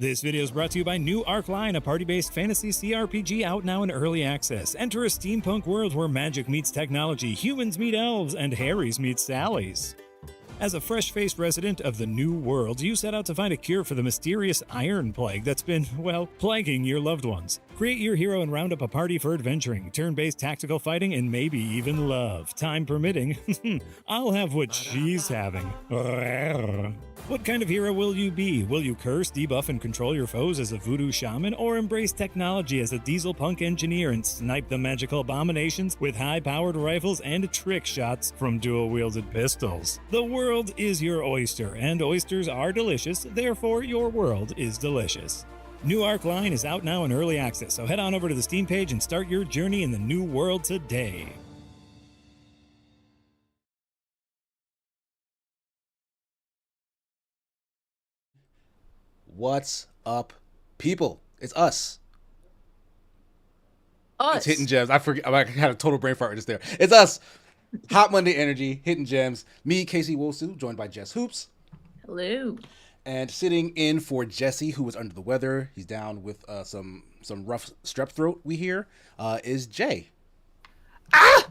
This video is brought to you by New Arc Line, a party-based fantasy CRPG out now in early access. Enter a steampunk world where magic meets technology, humans meet elves, and Harrys meet Sallys. As a fresh-faced resident of the New World, you set out to find a cure for the mysterious Iron Plague that's been, well, plaguing your loved ones. Create your hero and round up a party for adventuring, turn-based tactical fighting, and maybe even love. Time permitting, I'll have what she's having. What kind of hero will you be? Will you curse, debuff, and control your foes as a voodoo shaman, or embrace technology as a diesel punk engineer and snipe the magical abominations with high-powered rifles and trick shots from dual-wielded pistols? The world is your oyster, and oysters are delicious, therefore your world is delicious. New Arc Line is out now in early access, so head on over to the Steam page and start your journey in the new world today. What's up, people? It's us. It's Hitting Gems. I forget. I had a total brain fart just there. It's us. Hot Monday Energy, Hitting Gems. Me, Casey Wosu, joined by Jess Hoops. Hello. And sitting in for Jesse, who was under the weather. He's down with some rough strep throat, we hear, is Jay. Ah!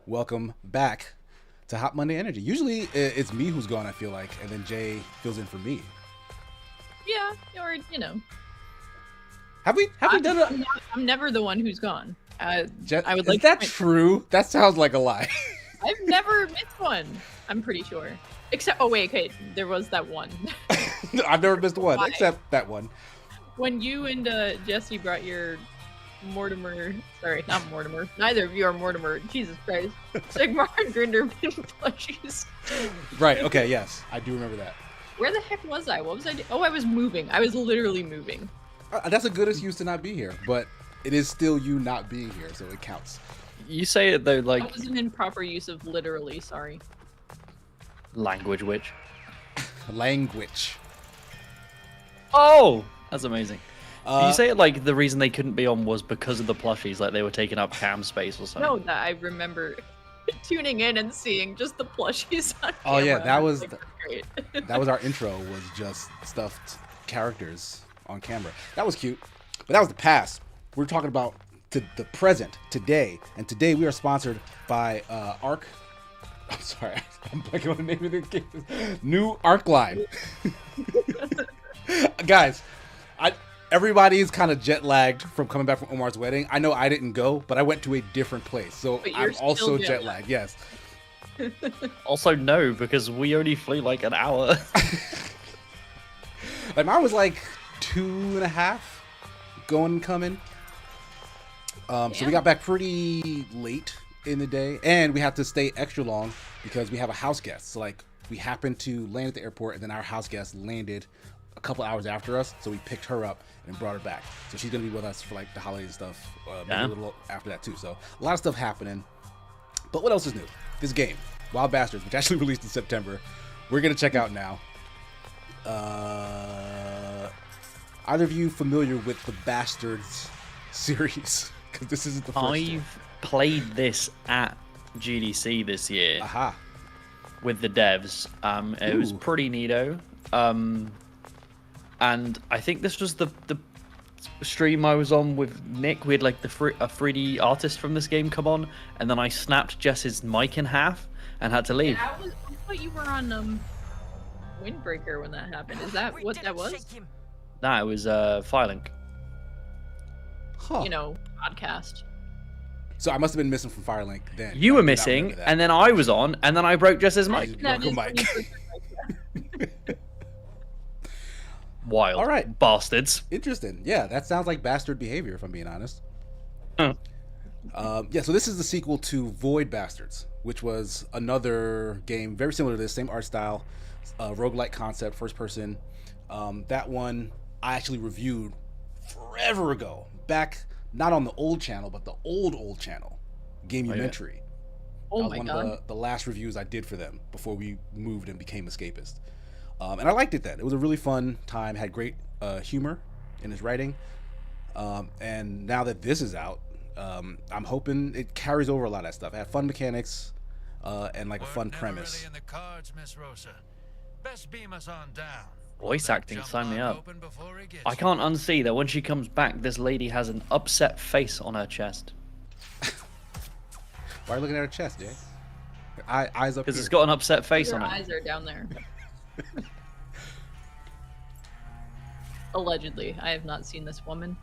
Welcome back to Hot Monday Energy. Usually it's me who's gone, I feel like, and then Jay fills in for me. Yeah, or you know. Have we done it? I'm never the one who's gone. I would like. Is that true? That sounds like a lie. I've never missed one. I'm pretty sure. Except, oh wait, okay, there was that one. I've never missed one, except that one. When you and Jesse brought your Mortimer, sorry, not Mortimer. Neither of you are Mortimer. Jesus Christ. Sigmar and Grindelwald plushies. Right, okay, yes. I do remember that. Where the heck was I? What was I doing? Oh, I was moving. I was literally moving. That's a good excuse to not be here, but it is still you not being here, so it counts. You say it though, like... That was an improper use of literally, sorry. Language witch. Language. Oh! That's amazing. Did you say it like the reason they couldn't be on was because of the plushies, like they were taking up cam space or something? No, I remember tuning in and seeing just the plushies on camera. Oh yeah, that was great. That was our intro, was just stuffed characters on camera. That was cute, but that was the past. We're talking about the present, today, and today we are sponsored by Arc. I'm sorry, I'm blanking on the name of the game. New Arc Line. Guys, everybody's kind of jet lagged from coming back from Omar's wedding. I know I didn't go, but I went to a different place, so I'm also jet lagged. Yes. Also, no, because we only flew like an hour. Like mine was like 2.5 going and coming. So we got back pretty late in the day, and we had to stay extra long because we have a house guest. So like we happened to land at the airport, and then our house guest landed a couple hours after us, so we picked her up and brought her back. So she's gonna be with us for like the holidays and stuff, maybe a little after that too. So a lot of stuff happening. But what else is new? This game, Wild Bastards, which actually released in September, we're gonna check out now. Either of you familiar with the Bastards series? Because this isn't the first. I've played this at GDC this year. Aha. With the devs. It was pretty neato. And I think this was the stream I was on with Nick. We had like a 3D artist from this game come on, and then I snapped Jess's mic in half and had to leave. Yeah, I thought you were on Windbreaker when that happened. Is that what that was? Nah, it was Firelink. Huh. You know, podcast. So I must have been missing from Firelink then. You were missing, and then I was on, and then I broke Jess's mic. Wild. All right. Bastards. Interesting. Yeah, that sounds like bastard behavior, if I'm being honest. Yeah, so this is the sequel to Void Bastards, which was another game very similar to this, same art style, roguelike concept, first person. That one I actually reviewed forever ago, back not on the old channel, but the old channel, Gamementary. Oh that was my one god. of the last reviews I did for them before we moved and became Escapist. And I liked it then. It was a really fun time, had great humor in his writing. And now that this is out, I'm hoping it carries over a lot of that stuff. It had fun mechanics and like a fun premise. Really in the cards, Miss Rosa. Best beam us on down. Voice acting, sign me up. I can't unsee that when she comes back, this lady has an upset face on her chest. Why are you looking at her chest, Jay? Eyes up Because here. it's got an upset face Your on it. eyes are down there. Allegedly, I have not seen this woman.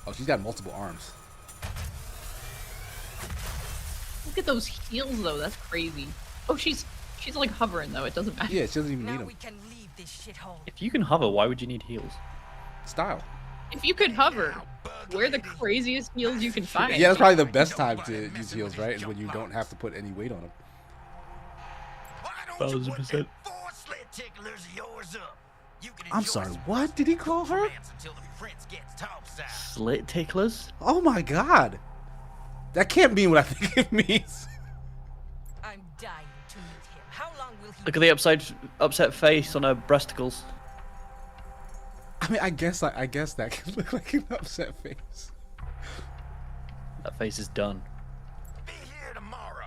Oh, she's got multiple arms. Look at those heels, though. That's crazy. Oh, she's like hovering though. It doesn't matter. Yeah, she doesn't even need Now them. we can leave this shithole. If you can hover, why would you need heels? Style. If you could hover, wear the craziest heels you can find. Yeah, that's probably the best time to use heels, right? Is when you don't have to put any weight on them. 1000%. I'm sorry, what did he call her? Slit ticklers? Oh my god. That can't mean what I think it means. I'm dying to meet him. How long will he Look at the upset face on her breasticles. I mean, I guess that can look like an upset face. That face is done. Be here tomorrow.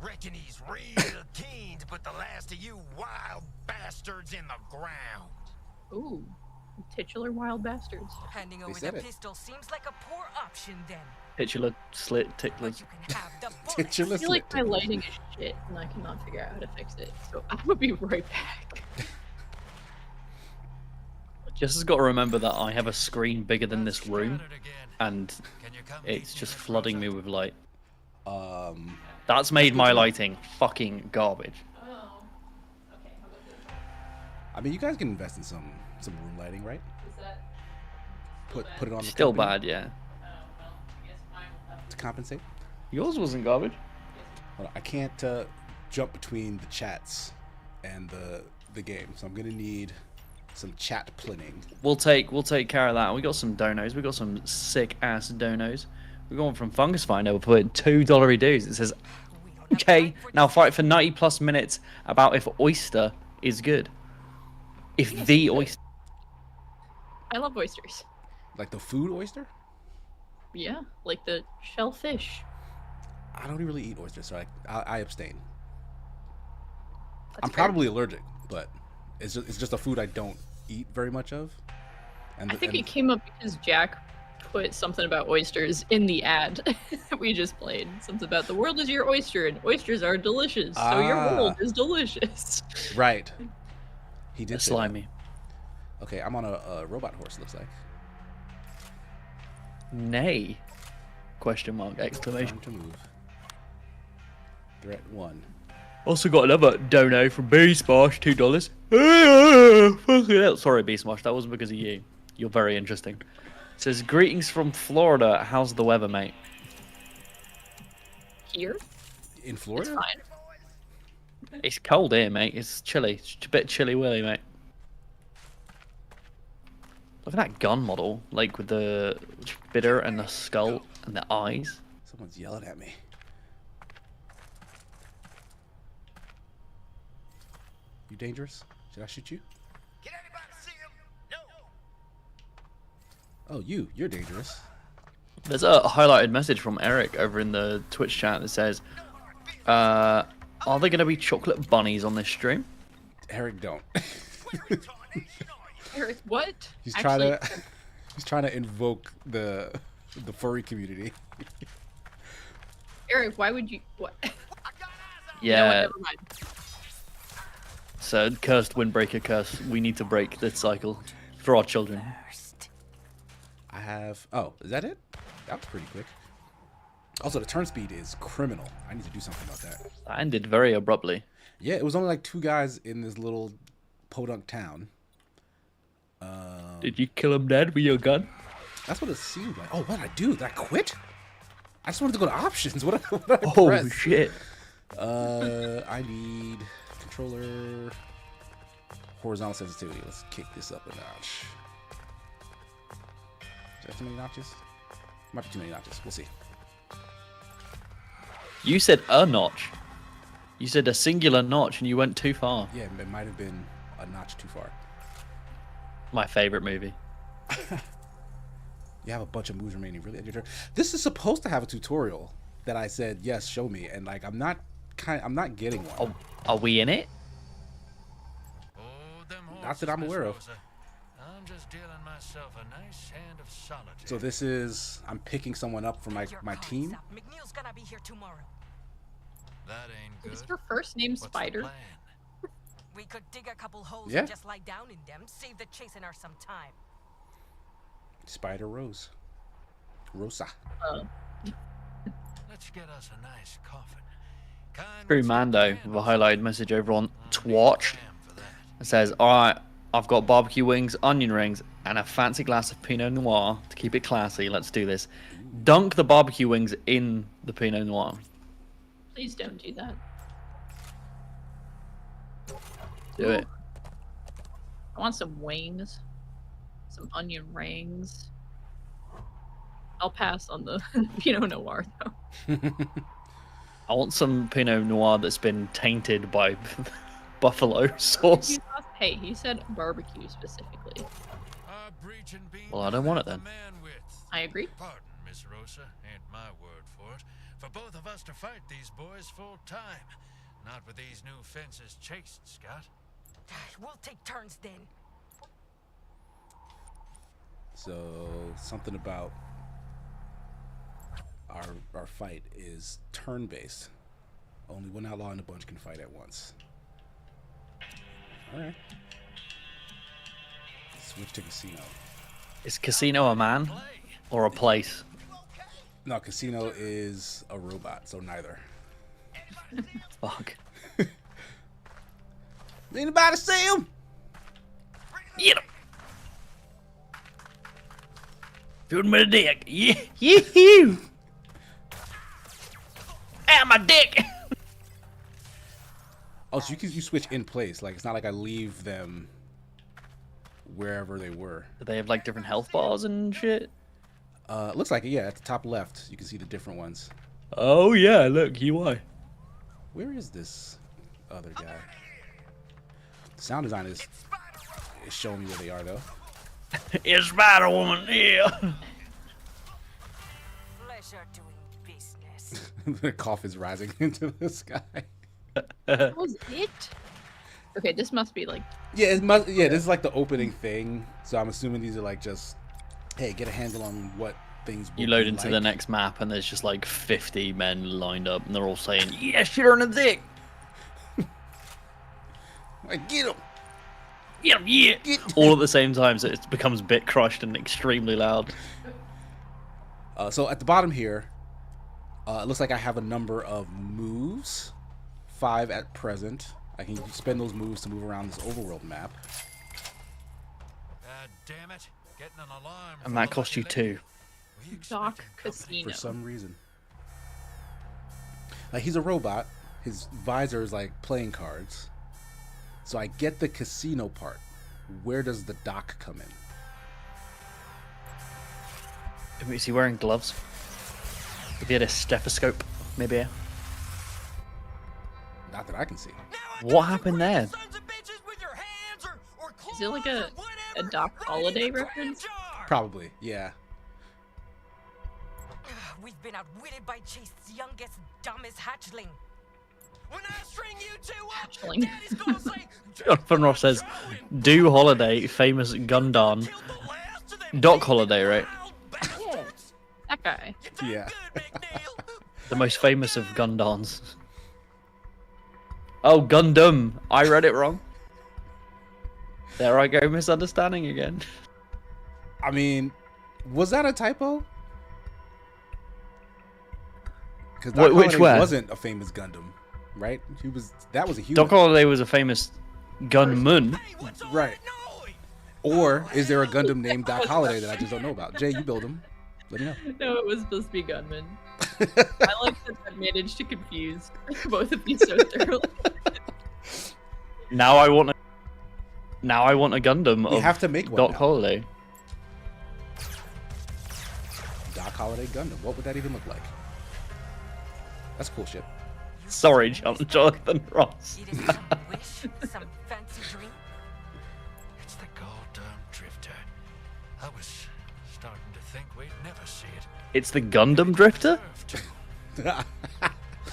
Reckon he's real keen to put the last of you wild bastards in the ground. Ooh, titular wild bastards. handing over said the it. pistol seems like a poor option then. Titular slit ticklers. But you can have the bullets. Titular I feel like my slit lighting is shit, and I cannot figure out how to fix it. So I'm gonna be right back. Jess has got to remember that I have a screen bigger than this room, and it's just flooding me with light. That's made my lighting fucking garbage. I mean, you guys can invest in some room lighting, right? Put it on the Still company bad, yeah. to compensate. Yours wasn't garbage. Hold on, I can't jump between the chats and the game, so I'm gonna need some chat planning. We'll take care of that. We got some donos. We got some sick ass donos. We're going from Fungus Finder. We're putting $2 dues. It says, okay, now fight for 90 plus minutes about if oyster is good. If the oyster. I love oysters. Like the food oyster? Yeah, like the shellfish. I don't really eat oysters, so I abstain. That's I'm fair. probably allergic, but it's just a food I don't eat very much of. And I think it came up because Jack put something about oysters in the ad that we just played. Something about the world is your oyster and oysters are delicious, so your world is delicious. right. He did say that. Slimy. Okay, I'm on a robot horse. Looks like. Nay. Question mark, exclamation. Time to move. Threat 1. Also got another dono from B Smosh, $2. Sorry, B Smosh, that wasn't because of you. You're very interesting. It says, greetings from Florida. How's the weather, mate? Here, In it's Florida? fine. It's cold here, mate. It's chilly. It's a bit chilly willy, mate. Look at that gun model, like with the bitter and the skull and the eyes. Someone's yelling at me. You dangerous? Should I shoot you? Can anybody see him? No. Oh, you're dangerous. There's a highlighted message from Eric over in the Twitch chat that says, are there going to be chocolate bunnies on this stream? Eric, don't. Eric, what? He's Actually, trying to invoke the furry community. Eric, why would you? What? You know what, Yeah, never mind. so cursed windbreaker curse. We need to break this cycle for our children. I have. Oh, is that it? That was pretty quick. Also, the turn speed is criminal. I need to do something about that. That ended very abruptly. Yeah, it was only like 2 guys in this little podunk town. Did you kill him dead with your gun? That's what it seemed like. Oh, what did I do? Did I quit? I just wanted to go to options. What did I Oh press? shit. I need controller horizontal sensitivity. Let's kick this up a notch. Is that too many notches? Might be too many notches. We'll see. You said a notch. You said a singular notch and you went too far. Yeah, it might have been a notch too far. My favorite movie. You have a bunch of moves remaining. Really, your turn. This is supposed to have a tutorial that I said yes, show me, and like I'm not getting one. Are we in it? Oh, them Not that I'm aware of. I'm just dealing myself a nice hand of solitude. So this is I'm picking someone up for my team. McNeil's gonna be here tomorrow. That ain't good. Is your first name What's the Spider? plan? We could dig a couple holes Yeah. and just lie down in them, save the chastener some time. Spider Rose. Rosa. Let's get us a nice coffin. True Mando with a highlighted message over on Twatch. It says, alright, I've got barbecue wings, onion rings, and a fancy glass of Pinot Noir to keep it classy. Let's do this. Dunk the barbecue wings in the Pinot Noir. Please don't do that. Do it. I want some wings, some onion rings. I'll pass on the Pinot Noir though. I want some Pinot Noir that's been tainted by buffalo sauce. Hey, he said barbecue specifically. Well, I don't want it then. I agree. Pardon, Miss Rosa, ain't my word for it. For both of us to fight these boys full time. Not with these new fences chased, Scott. We'll take turns then. So something about our fight is turn based. Only one outlaw in the bunch can fight at once. All right. Switch to casino. Is casino a man or a place? No, casino is a robot, so neither. Fuck. Anybody see him? Get him. Shoot him with a dick. Yeah, you. Ah, my dick. Oh, so you switch in place. Like it's not like I leave them wherever they were. Do they have like different health bars and shit? Looks like it. Yeah, at the top left, you can see the different ones. Oh yeah, look, UI. Where is this other guy? The sound design is showing me where they are though. It's Spider Woman, yeah. Pleasure doing business. The cough is rising into the sky. That was it? Okay, this must be like Yeah, it must. Yeah, this is like the opening thing. So I'm assuming these are like just, hey, get a handle on what things. You will load be into like. the next map and there's just like 50 men lined up and they're all saying, yeah, shit her in the dick. Like, get him. Yeah, yeah. All at the same time, so it becomes bit crushed and extremely loud. So at the bottom here, it looks like I have a number of moves, 5 at present. I can spend those moves to move around this overworld map. God damn it. Getting an alarm. And that cost you 2. Doc Casino. For some reason. Like he's a robot. His visor is like playing cards. So I get the casino part. Where does the dock come in? Is he wearing gloves? If he had a stethoscope, maybe. Not that I can see. What happened there? Is it like a Doc Holiday reference? Probably, yeah. We've been outwitted by Chase's youngest, dumbest hatchling. When I string you two up, Hatchling. Daddy's gonna say, Jonathan Ross says, do Holiday, famous Gundam. "Kill the last of them Doc Holiday, right? wild bastards." That guy. You done Yeah. good, McNeil. The most famous of Gundams. Oh, Gundam. I read it wrong. There I go, misunderstanding again. I mean, was that a typo? Because Which where? wasn't a famous Gundam, right? That was a human. Doc Holiday was a famous gunman. Hey, what's all Right. that noise? Or is there a Gundam named Doc Holiday that I just don't know about? Jay, you build him. Let me know. No, it was supposed to be Gunman. I like that I managed to confuse both of you so thoroughly. Now I want a Gundam We of have to make one Doc now. Holiday. Doc Holiday Gundam. What would that even look like? That's cool shit. Sorry, Jonathan Ross. It is some wish, some fancy dream. It's the goddamn drifter. I was starting to think we'd never see it. It's the Gundam Drifter? I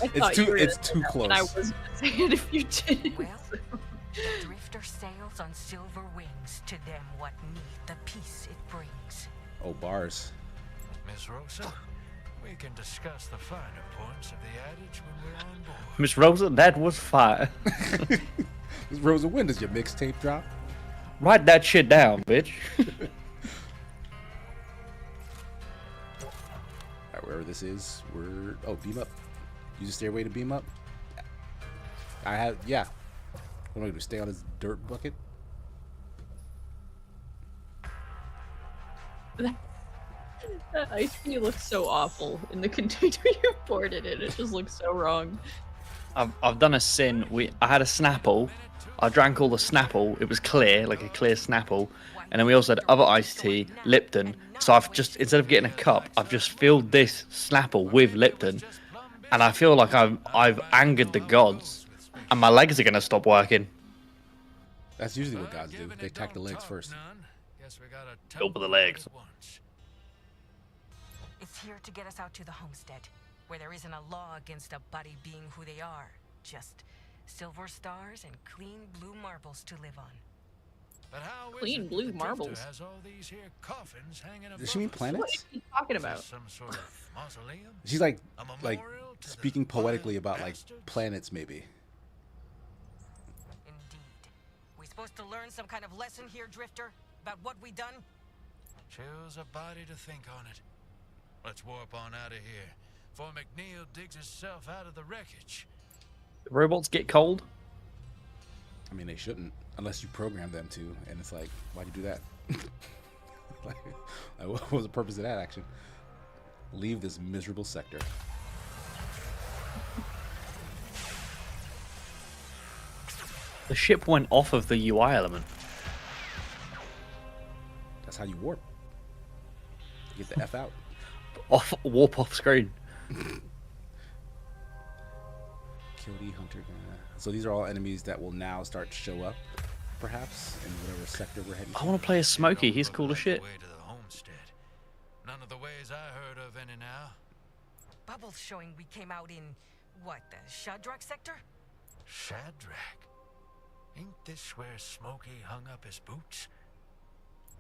thought too- you were it's gonna say too that, and I close. was gonna say it if you did. Well, The drifter sails on silver wings. To them what need the peace it brings. Oh, bars. Miss Rosa, we can discuss the finer points of the adage when we're on board. Miss Rosa, that was fire. Rosa, when does your mixtape drop? Write that shit down, bitch. Alright, wherever this is, oh, beam up. Use a stairway to beam up. Yeah. What am I gonna do? Stay on this dirt bucket? That ice cream looks so awful in the container you poured it in. It just looks so wrong. I've done a sin. I had a Snapple. I drank all the Snapple. It was clear, like a clear Snapple. And then we also had other iced tea, Lipton. So I've just, instead of getting a cup, I've just filled this Snapple with Lipton. And I feel like I've angered the gods. And my legs are going to stop working. That's usually what gods do. They attack the legs first. Go for the legs. It's here to get us out to the homestead, where there isn't a law against a body being who they are. Just silver stars and clean blue marbles to live on. But how is Clean it blue the drifter marbles. has all these here coffins hanging Does she mean above us? planets? What are you talking Is about? this some sort of mausoleum? She's like A memorial to the speaking poetically wild about like bastards? planets, maybe. Indeed. We supposed to learn some kind of lesson here, Drifter? About what we done? Choose a body to think on it. Let's warp on out of here, before McNeil digs himself out of the wreckage. The robots get cold. I mean, they shouldn't, unless you program them to. And it's like, why'd you do that? like, what was the purpose of that action? Leave this miserable sector. The ship went off of the UI element. That's how you warp. Get the F out. Warp off screen. Kill the hunter. So these are all enemies that will now start to show up, perhaps, in whatever sector we're heading to. I want to play as Smokey. He's cool as shit. Way to the homestead. None of the ways I heard of anyhow. Bubbles showing we came out in, what, the Shadrach sector? Shadrach. Ain't this where Smokey hung up his boots?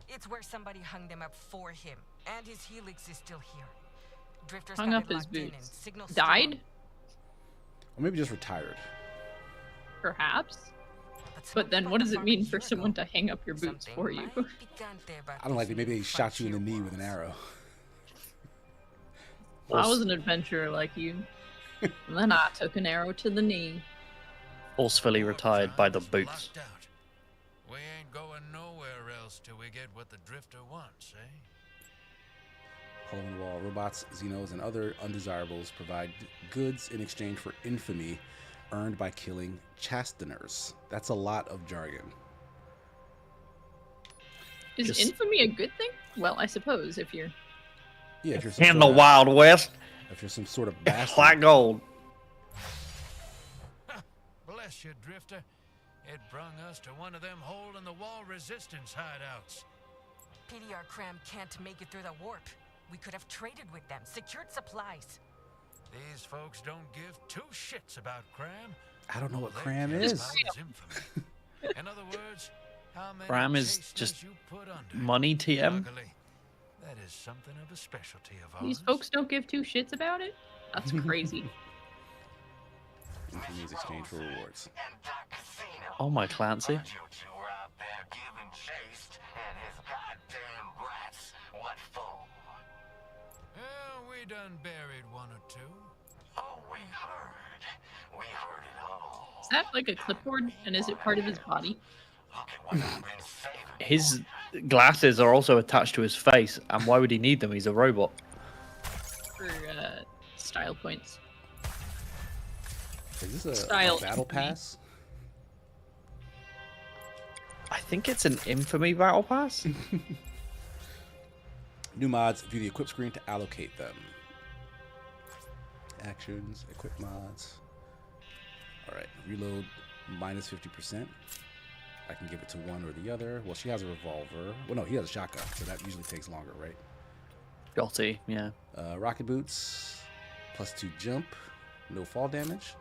It's where somebody hung them up for him, and his helix is still here. Drifter's Hung got up it his locked in and boots. signal Died? strong. Or maybe just retired. Perhaps. But Smokey then bought what the does it farm a mean year for someone ago. to hang up your boots Something for you? might be gone there about I don't like these it. Maybe new they shot you in the knee frontier with an wars. arrow. I was an adventurer like you. And then I took an arrow to the knee. Forcefully retired by the boots. Locked out. We ain't going nowhere else till we get what the drifter wants, eh? Hole in the wall. Robots, Xenos, and other undesirables provide goods in exchange for infamy earned by killing chasteners. That's a lot of jargon. Is Just- infamy a good thing? Well, I suppose if you're... Yeah, if you're some In sort the of- Wild West, If you're some sort of bastard. black gold. Bless you, drifter. It brung us to one of them hole-in-the-wall resistance hideouts. PDR Cram can't make it through the warp. We could have traded with them, secured supplies. These folks don't give two shits about Cram. I don't know what All they cram care is. about infamy. In other words, how many Cram is chasteners just you put under. money TM. Luckily, that is something of a specialty of ours. These folks don't give two shits about it? That's crazy. Infamy is exchange for rewards. Oh my Clancy. Well, we done buried one or two. Is that like a clipboard? And is it part of his body? His glasses are also attached to his face, and why would he need them? He's a robot. For style points. Is this a Style battle infamy. pass? I think it's an infamy battle pass. New mods, view the equip screen to allocate them. Actions, equip mods. Alright, reload minus 50%. I can give it to one or the other. Well, she has a revolver. Well, no, he has a shotgun, so that usually takes longer, right? Gotti, yeah. Rocket boots, +2 jump, no fall damage.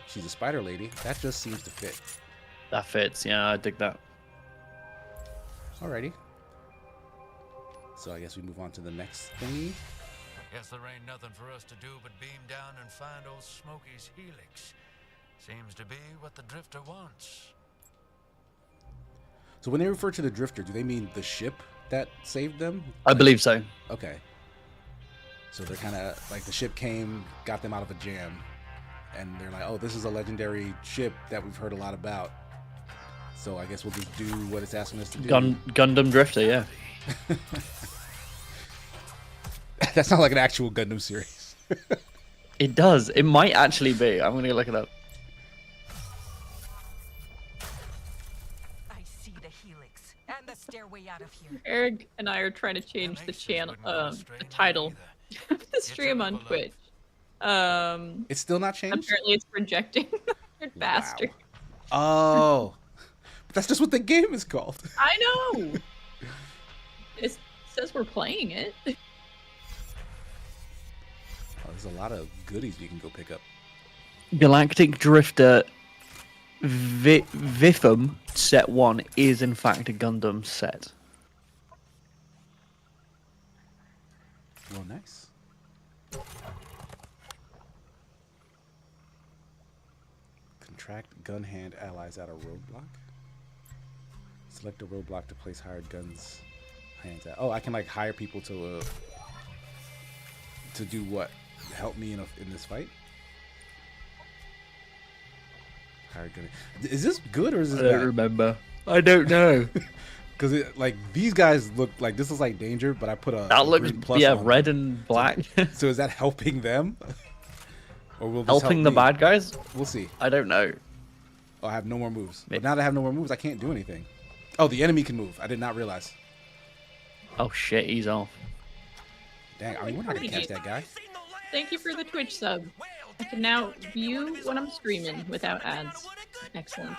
She's a spider lady. That just seems to fit. That fits. Yeah, I dig that. Alrighty. So I guess we move on to the next thingy. Guess there ain't nothing for us to do but beam down and find old Smokey's helix. Seems to be what the Drifter wants. So when they refer to the Drifter, do they mean the ship that saved them? I believe so. Okay. So they're kind of like the ship came, got them out of a jam, and they're like, oh, this is a legendary ship that we've heard a lot about. So I guess we'll just do what it's asking us to do. Gundam Drifter, yeah. That sounds like an actual Gundam series. It does. It might actually be. I'm gonna go look it up. I see the helix and the stairway out of here. Eric and I are trying to change the channel, the title of the stream on Twitch. It's still not changed? Apparently it's projecting faster. Oh. But that's just what the game is called. I know. It says we're playing it. Oh, there's a lot of goodies you can go pick up. Galactic Drifter Vifum Set 1 is in fact a Gundam set. Well, nice. Contract gun hand allies at a roadblock. Select a roadblock to place hired guns hands at. Oh, I can like hire people to do what? Help me in this fight? Hired gun. Is this good or is this I don't bad? remember. I don't know. Because like these guys look like this is like danger, but I put a That looks green plus yeah, on red them. and black. So is that helping them? Or will this Helping help the me? bad guys? We'll see. I don't know. Oh, I have no more moves. Maybe. But now that I have no more moves, I can't do anything. Oh, the enemy can move. I did not realize. Oh shit, he's off. Dang, I mean, we're not gonna catch that guy. Thank you for the Twitch sub. I can now view when I'm streaming without ads. Excellent.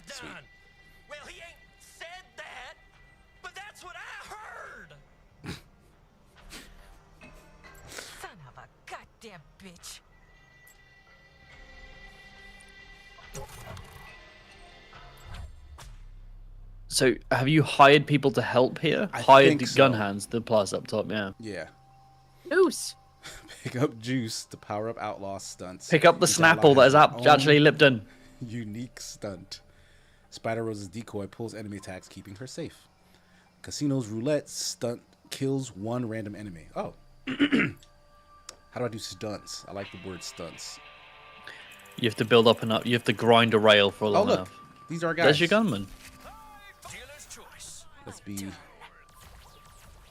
Sweet. Well, he ain't said that, but that's what I heard. Son of a goddamn bitch. So, have you hired people to help here? I Hired think the so. gun hands, the plus up top, yeah. Yeah. Goose. Pick up juice to power up outlaw stunts. Pick up the Each outlaw Snapple that has is their actually own Lipton. unique stunt. Spider Rose's decoy pulls enemy attacks, keeping her safe. Casino's roulette stunt kills one random enemy. Oh. How do I do stunts? I like the word stunts. You have to build up and up. You have to grind a rail for Oh, long look. enough. These are our guys. There's your gunman. Dealer's choice. Let's be...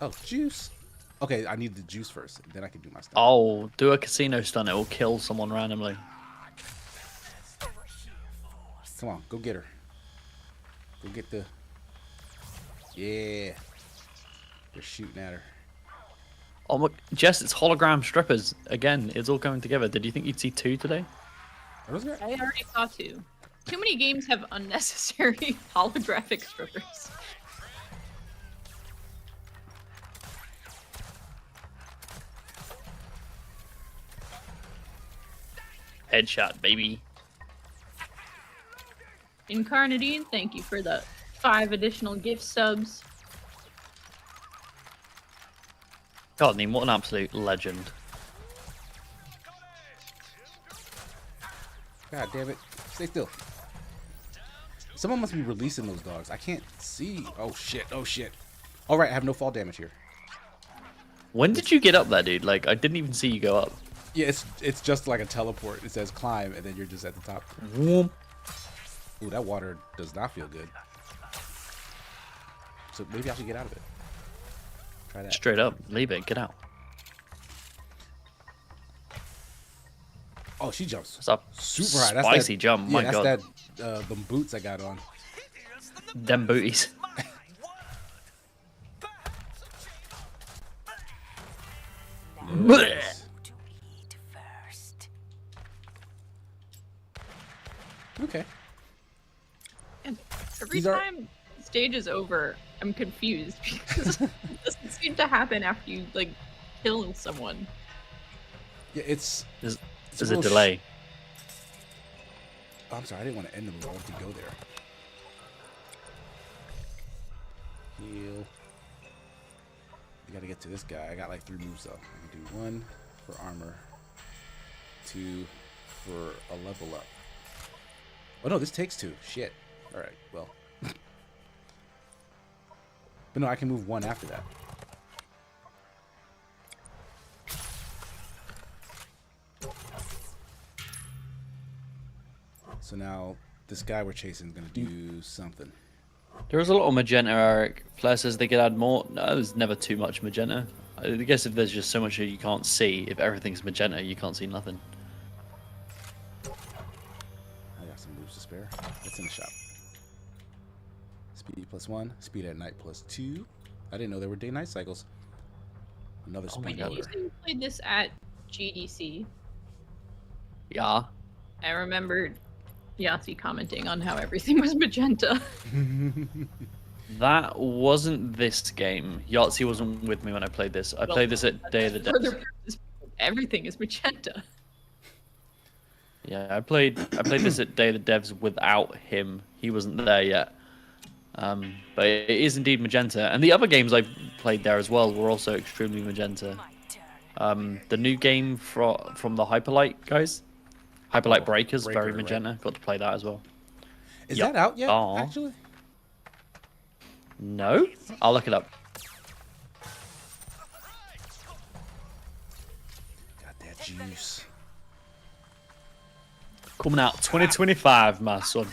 Oh, juice. Okay, I need the juice first. Then I can do my stunt. Oh, do a casino stunt. It will kill someone randomly. Come on, go get her. Go get the... Yeah. They're shooting at her. Oh my, Jess, it's hologram strippers. Again, it's all coming together. Did you think you'd see 2 today? What was that? I already saw 2. Too many games have unnecessary holographic strippers. Headshot, baby. Incarnadine, thank you for the 5 additional gift subs. God, Neem, what an absolute legend. God damn it. Stay still. Someone must be releasing those dogs. I can't see. Oh, shit. Oh, shit. All right, I have no fall damage here. When did you get up there, dude? Like, I didn't even see you go up. Yeah, it's just like a teleport. It says climb, and then you're just at the top. Whoop. Ooh, that water does not feel good. So maybe I should get out of it. Try that. Straight up. Leave it. Get out. Oh, she jumps What's up? super high. That's Spicy that, jump. Yeah, My that's God. that them boots I got on. Them booties. Nice. To eat first. Okay. And every These are- time the stage is over, I'm confused because it doesn't seem to happen after you like kill someone. Yeah, it's There's a real delay. Oh, I'm sorry, I didn't want to end the move. I wanted to go there. Heal. We gotta get to this guy. I got like 3 moves though. I can do 1 for armor, 2 for a level up. Oh no, this takes 2. Shit. Alright, well. But no, I can move 1 after that. So now this guy we're chasing is gonna do something. There is a lot of magenta, Eric. Flair says they could add more. No, there's never too much magenta. I guess if there's just so much that you can't see, if everything's magenta, you can't see nothing. I got some moves to spare. It's in the shop. Speed +1, speed at night +2. I didn't know there were day-night cycles. Another speed You loader. said you played this at GDC. Yeah. I remembered Yahtzee commenting on how everything was magenta. That wasn't this game. Yahtzee wasn't with me when I played this. I played this at Day of the Further Devs. proof is everything is magenta. Yeah, I played this at Day of the Devs without him. He wasn't there yet. But it is indeed magenta. And the other games I played there as well were also extremely magenta. The new game from the Hyperlight guys, Hyperlight Breakers, Breaker, very right. magenta. Got to play that as well. Is Yup. that out yet, Aw. actually? No? I'll look it up. Got that juice. Coming out 2025, my son.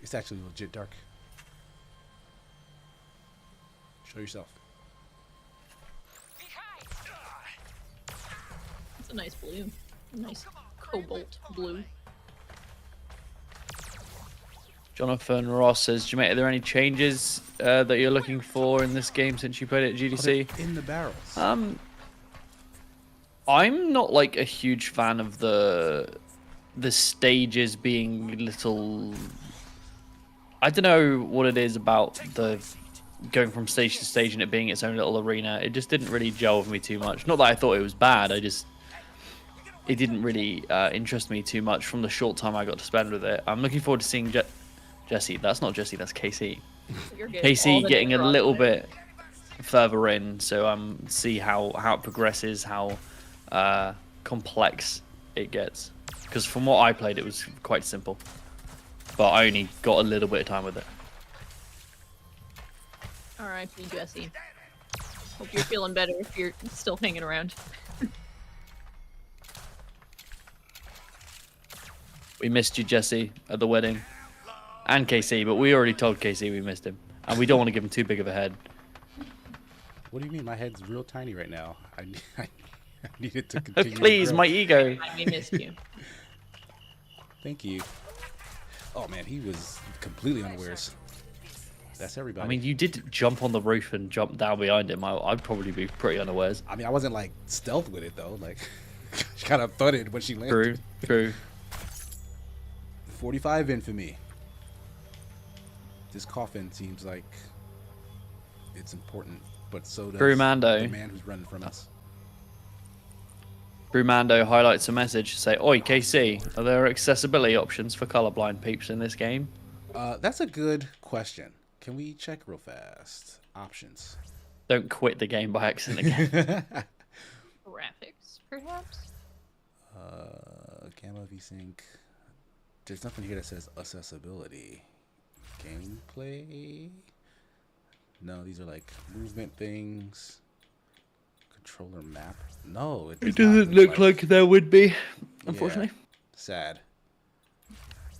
It's actually legit dark. Show yourself. It's a nice blue. A nice cobalt blue. Jonathan Ross says, Jamaica, are there any changes that you're looking for in this game since you played it at GDC? In the barrels. I'm not like a huge fan of the stages being little. I don't know what it is about the going from stage to stage and it being its own little arena. It just didn't really gel with me too much. Not that I thought it was bad. It didn't really interest me too much from the short time I got to spend with it. I'm looking forward to seeing Jesse. That's not Jesse. That's Casey. You're getting all Casey the getting a different little options. bit further in, so see how it progresses, how complex it gets. Because from what I played, it was quite simple, but I only got a little bit of time with it. R.I.P. Jesse. Hope you're feeling better if you're still hanging around. We missed you, Jesse, at the wedding, and KC, but we already told KC we missed him, and we don't want to give him too big of a head. What do you mean? My head's real tiny right now. I needed to continue. Please, to grow. my ego. We missed you. Thank you. Oh man, he was completely unawares. That's everybody. I mean, you did jump on the roof and jump down behind him. I'd probably be pretty unawares. I wasn't like stealth with it though. Like, she kind of thudded when she landed. True. 45 infamy. This coffin seems like it's important, but so does Brumando. the man who's running from us. Brumando highlights a message. Say, oi, KC, are there accessibility options for colorblind peeps in this game? That's a good question. Can we check real fast? Options. Don't quit the game by accident again. Graphics, perhaps? Gamma VSync. There's nothing here that says accessibility. Gameplay? No, these are like movement things. Controller map? No, it Doesn't look like there would be, unfortunately. Yeah, sad.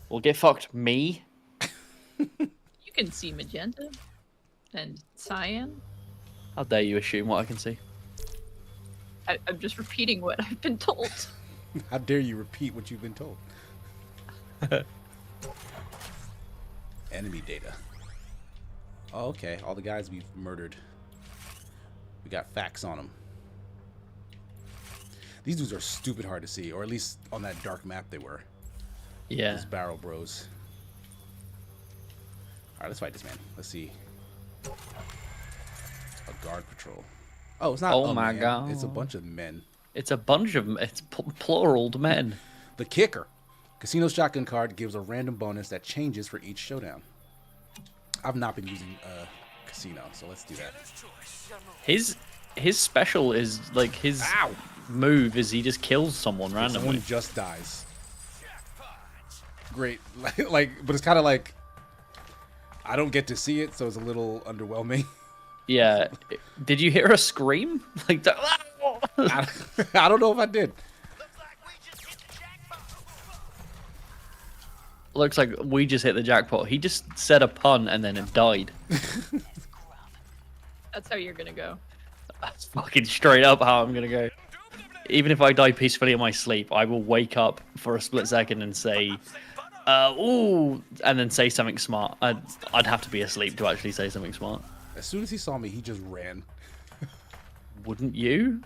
Well, get fucked, me. You can see magenta and cyan. How dare you assume what I can see? I'm just repeating what I've been told. How dare you repeat what you've been told? Enemy data. Oh, okay. All the guys we've murdered. We got facts on them. These dudes are stupid hard to see, or at least on that dark map they were. Yeah. Those barrel bros. Alright, let's fight this man. Let's see. A guard patrol. Oh, it's not Oh a my man. God. It's a bunch of men. It's a bunch of... It's pluraled men. The kicker. Casino shotgun card gives a random bonus that changes for each showdown. I've not been using casino, so let's do that. His special is like his move is he just kills someone randomly. Someone just dies. Great, like, but it's kind of like I don't get to see it, so it's a little underwhelming. Yeah. Did you hear a scream? Like that? I don't know if I did. Looks like we just hit the jackpot. He just said a pun and then it died. That's how you're gonna go. That's fucking straight up how I'm gonna go. Even if I die peacefully in my sleep, I will wake up for a split second and say, ooh, and then say something smart. I'd have to be asleep to actually say something smart. As soon as he saw me, he just ran. Wouldn't you?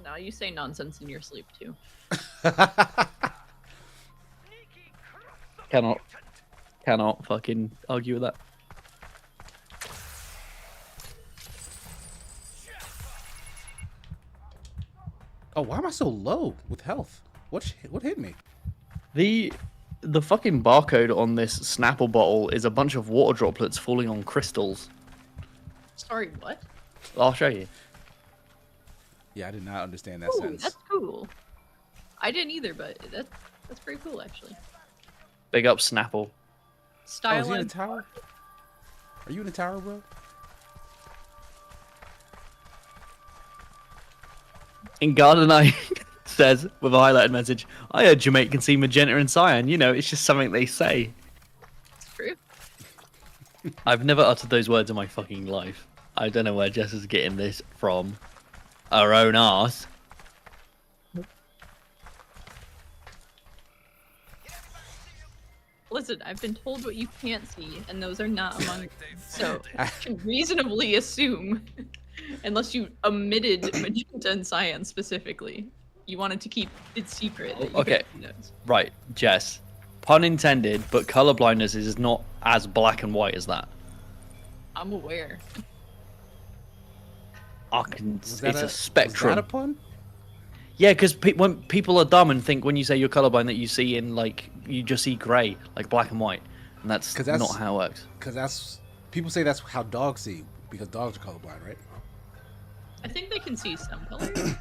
No, you say nonsense in your sleep too. Cannot fucking argue with that. Oh, why am I so low with health? What hit me? The fucking barcode on this Snapple bottle is a bunch of water droplets falling on crystals. Sorry, what? I'll show you. Yeah, I did not understand that Ooh, sentence. that's cool. I didn't either, but that's pretty cool actually. Big up Snapple. Oh, Style is he in a and tower? Are you in a tower, bro? In Gardenite says, with a highlighted message, I heard Jamaica can see magenta and cyan. You know, it's just something they say. it's true. I've never uttered those words in my fucking life. I don't know where Jess is getting this from. Her own arse. Listen, I've been told what you can't see, and those are not among. So you can reasonably assume, unless you omitted magenta and cyan specifically, you wanted to keep it secret. That you Okay. could see those. Right, Jess. Pun intended, but color blindness is not as black and white as that. I'm aware. Was It's that a spectrum. Was that a pun? Yeah, because when people are dumb and think when you say you're colorblind that you see in like you just see grey, like black and white, and that's not how it works. Because people say that's how dogs see, because dogs are colorblind, right? I think they can see some colors.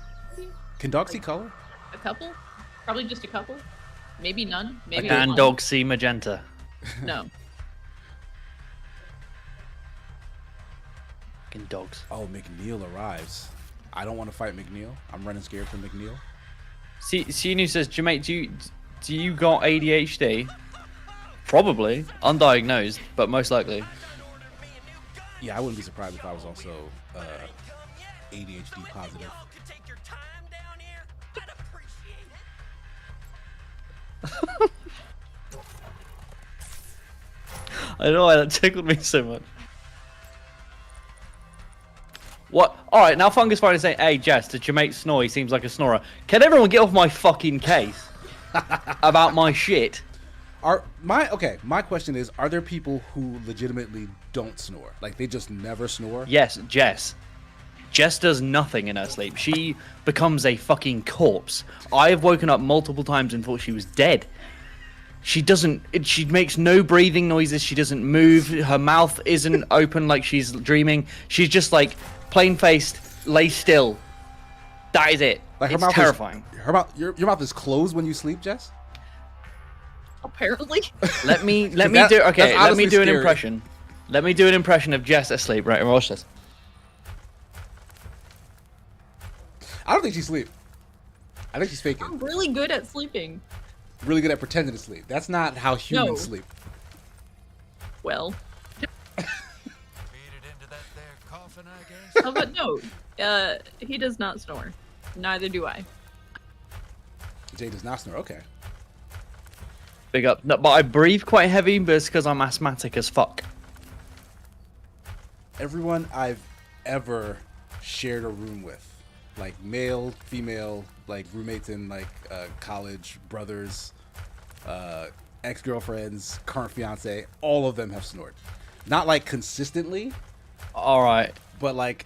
Can dogs see color? A couple, probably just a couple, maybe none, maybe Can one. dogs see magenta? No. Fucking dogs. Oh, McNeil arrives. I don't want to fight McNeil. I'm running scared from McNeil. See, Sienu says, Jamaica, do you got ADHD? Probably, undiagnosed, but most likely. Yeah, I wouldn't be surprised if I was also ADHD positive. I don't know why that tickled me so much. What? Alright, now Fungus Fighter is saying, hey Jess, did your mate snore? He seems like a snorer. Can everyone get off my fucking case about my shit? My question is, are there people who legitimately don't snore? Like, they just never snore? Yes, Jess. Jess does nothing in her sleep. She becomes a fucking corpse. I have woken up multiple times and thought she was dead. She makes no breathing noises. She doesn't move. Her mouth isn't open like she's dreaming. She's just like plain-faced, lay still. That is it. Like, It's terrifying. Your mouth is closed when you sleep, Jess? Apparently. Let me do an scary. impression. Let me do an impression of Jess asleep. Right, watch this. I don't think she's asleep. I think she's faking. I'm really good at sleeping. Really good at pretending to sleep. That's not how humans No. sleep. Well, Feed it into that there coffin, I guess. but no, he does not snore. Neither do I. Jay does not snore. Okay. Big up. No, but I breathe quite heavy, but it's because I'm asthmatic as fuck. Everyone I've ever shared a room with, like male, female, like roommates in like college, brothers, ex-girlfriends, current fiance, all of them have snored. Not like consistently, All right. but like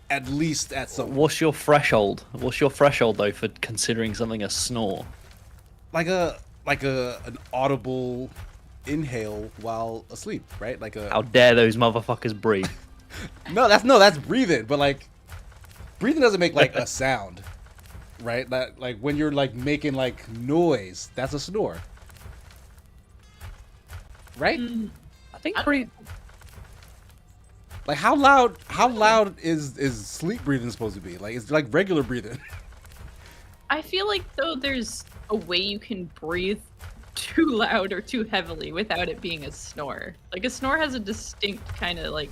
at least at some What's your threshold? What's your threshold though for considering something a snore? like an audible inhale while asleep, right? Like a How dare those motherfuckers breathe? No, that's breathing. But like, breathing doesn't make like a sound, right? That like when you're like making like noise, that's a snore, right? I think pretty. Like how loud is sleep breathing supposed to be? Like it's like regular breathing. I feel like though there's a way you can breathe too loud or too heavily without it being a snore. Like a snore has a distinct kind of like,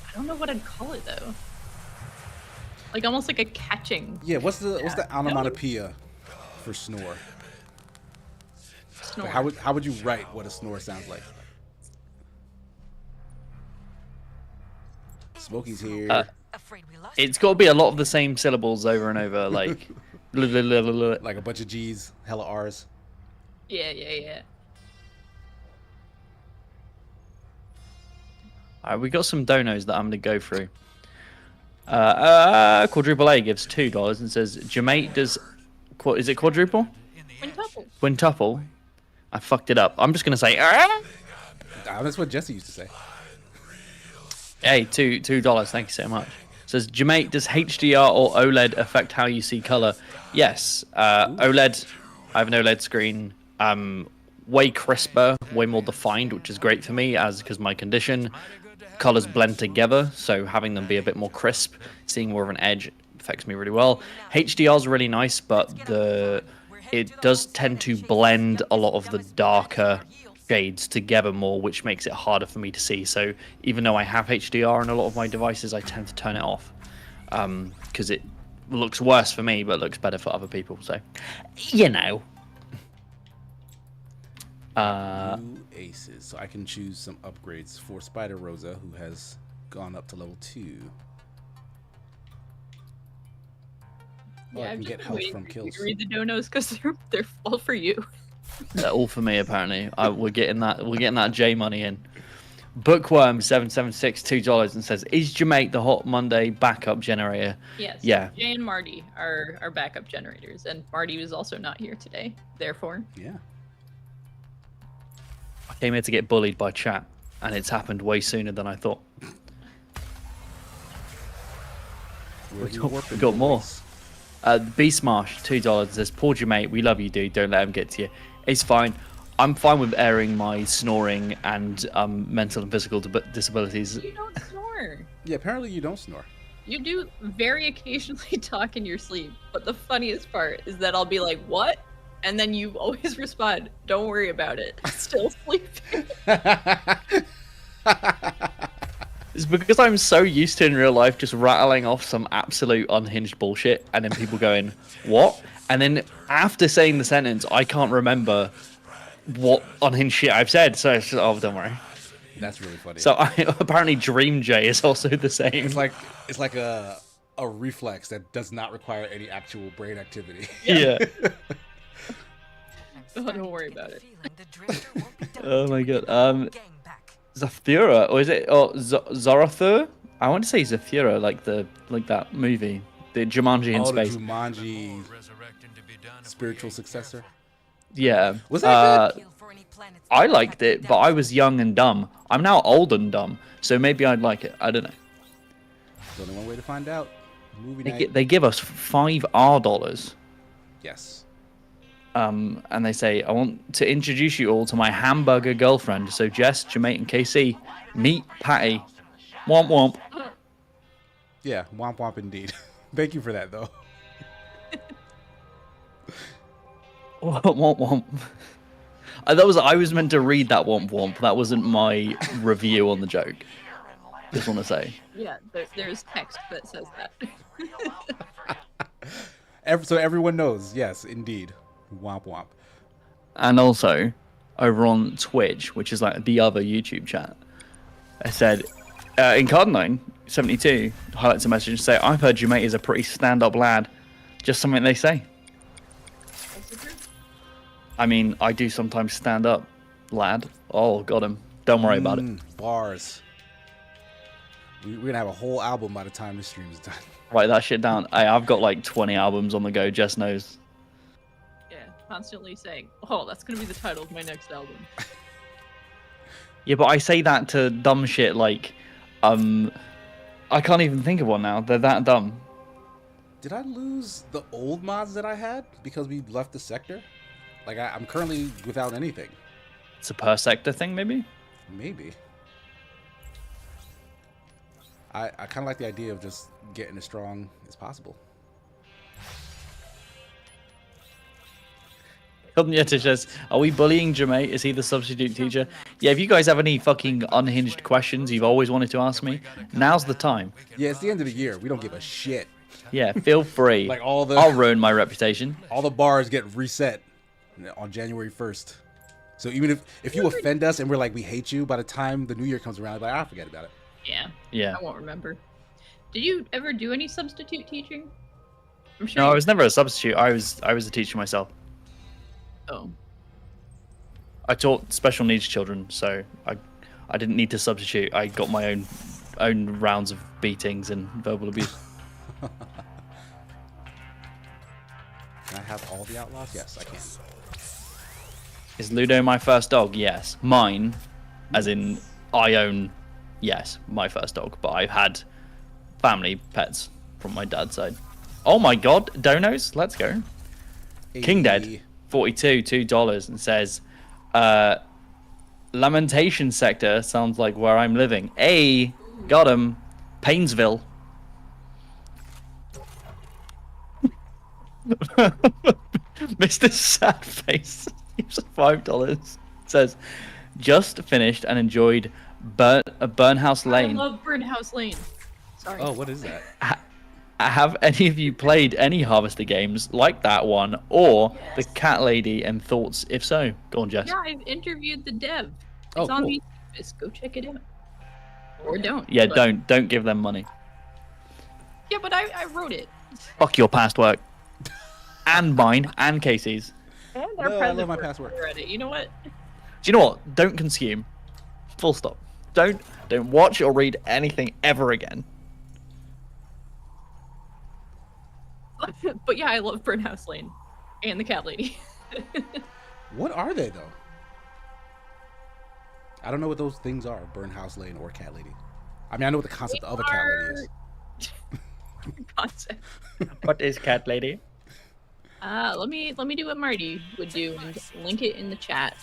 I don't know what I'd call it though. Like almost like a catching. Yeah, what's the onomatopoeia for snore? Snore. Like, how would you write what a snore sounds like? Smokey's here. Afraid we lost It's got to be a lot of the same syllables over and over, like. Like a bunch of G's, hella R's. Yeah. Alright, we got some donos that I'm gonna go through. Quadruple A gives $2 and says, Jamate does. Is it quadruple? Quintuple. Quintuple? I fucked it up. I'm just gonna say. That's what Jesse used to say. Hey, $2. Thank you so much. Says Jamate, does HDR or OLED affect how you see color? Yes. OLED. I have an OLED screen. Way crisper, way more defined, which is great for me because my condition. Colors blend together, so having them be a bit more crisp, seeing more of an edge affects me really well. HDR is really nice, but it does tend to blend a lot of the darker shades together more, which makes it harder for me to see. So even though I have HDR on a lot of my devices, I tend to turn it off because it looks worse for me, but looks better for other people. So, you know. New aces, so I can choose some upgrades for Spider Rosa, who has gone up to level 2. Oh, I can get health from kills. Read the donos because they're all for you. They're all for me apparently. We're getting that J money in. Bookworm 776 $2 and says, "Is Jamaica the Hot Monday backup generator?" Yes. Yeah. Jay and Marty are our backup generators, and Marty was also not here today. Therefore, Yeah. I came here to get bullied by chat, and it's happened way sooner than I thought. We got more. Beast Marsh $2 says, "Poor Jamaica, we love you, dude. Don't let him get to you." It's fine. I'm fine with airing my snoring and mental and physical disabilities. you don't snore. Yeah, apparently you don't snore. You do very occasionally talk in your sleep, but the funniest part is that I'll be like, "What?" And then you always respond, "Don't worry about it. I'm still sleeping." It's because I'm so used to in real life just rattling off some absolute unhinged bullshit, and then people going, "What?" And then after saying the sentence, I can't remember what unhinged shit I've said. So it's just, oh, don't worry. That's really funny. So apparently Dream J is also the same. It's like a reflex that does not require any actual brain activity. Yeah. Oh, don't worry about it. Oh my god. Zathura, or is it Zarathur? I want to say Zathura, like that movie, the Jumanji in space. The Jumanji spiritual successor. Yeah. Was that good? I liked it, but I was young and dumb. I'm now old and dumb, so maybe I'd like it. I don't know. There's only one way to find out. Movie night. They give us $5. Yes. And they say, "I want to introduce you all to my hamburger girlfriend. So Jess, Jamaica, and KC, meet Patty. Womp womp." Yeah, womp womp indeed. Thank you for that though. Womp womp. I was meant to read that womp womp. That wasn't my review on the joke. Just want to say. Yeah, there's text that says that. So everyone knows. Yes, indeed. Womp womp. And also, over on Twitch, which is like the other YouTube chat, I said, in Card9 72 highlights a message and say, "I've heard Jamaica is a pretty stand-up lad." Just something they say. I mean, I do sometimes stand up, lad. Oh, got him. Don't worry about it. Bars. We're going to have a whole album by the time this stream is done. Write that shit down. Hey, I've got like 20 albums on the go, Jess knows. Yeah, constantly saying, "Oh, that's going to be the title of my next album." Yeah, but I say that to dumb shit like, I can't even think of one now. They're that dumb. Did I lose the old mods that I had because we left the sector? Like, I'm currently without anything. It's a per sector thing, maybe? Maybe. I kind of like the idea of just getting as strong as possible. Yetish says, are we bullying Jemay? Is he the substitute teacher? Yeah, if you guys have any fucking unhinged questions you've always wanted to ask me, now's the time. Yeah, it's the end of the year. We don't give a shit. Yeah, feel free. Like all the I'll ruin my reputation. all the bars get reset on January 1st. So even if you offend us and we're like, we hate you, by the time the new year comes around, like, I'll forget about it. Yeah. I won't remember. Did you ever do any substitute teaching? I'm sure. No, I was never a substitute. I was a teacher myself. Oh. I taught special needs children, so I didn't need to substitute. I got my own rounds of beatings and verbal abuse. Can I have all the outlaws? Yes, I can. Is Ludo my first dog? Yes. Mine, as in I own, yes, my first dog. But I've had family pets from my dad's side. Oh my god, donos, let's go. King Dead, 42, $2, and says, Lamentation sector sounds like where I'm living. Hey, got him. Painesville. Mr. Sad Face, gives $5. Says, just finished and enjoyed Burnhouse Lane. I love Burnhouse Lane. Sorry. Oh, what is that? Have any of you played any Harvester games like that one or the Cat Lady, and thoughts if so? Go on, Jess. Yeah, I've interviewed the dev. Oh, It's on cool. the service. Go check it out. Or don't. Yeah, but- don't give them money. Yeah, but I wrote it. Fuck your past work. And mine, and Casey's. And No, I present love my work past work. Reddit. You know what? Do you know what? Don't consume. Full stop. Don't watch or read anything ever again. But yeah, I love Burnhouse Lane. And the Cat Lady. What are they, though? I don't know what those things are, Burnhouse Lane or Cat Lady. I mean, I know what the concept of a Cat Lady is. Concept. What is Cat Lady? Let me do what Marty would do and just link it in the chat.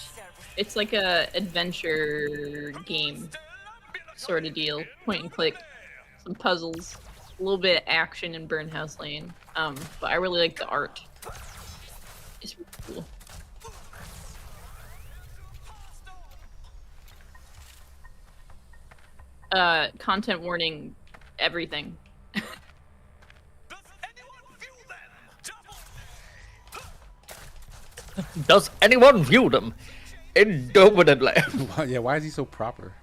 It's like a adventure game sort of deal. Point and click, some puzzles, a little bit of action in Burnhouse Lane. But I really like the art. It's really cool. Content warning, everything. Does anyone view them? Indubitably. Yeah, why is he so proper?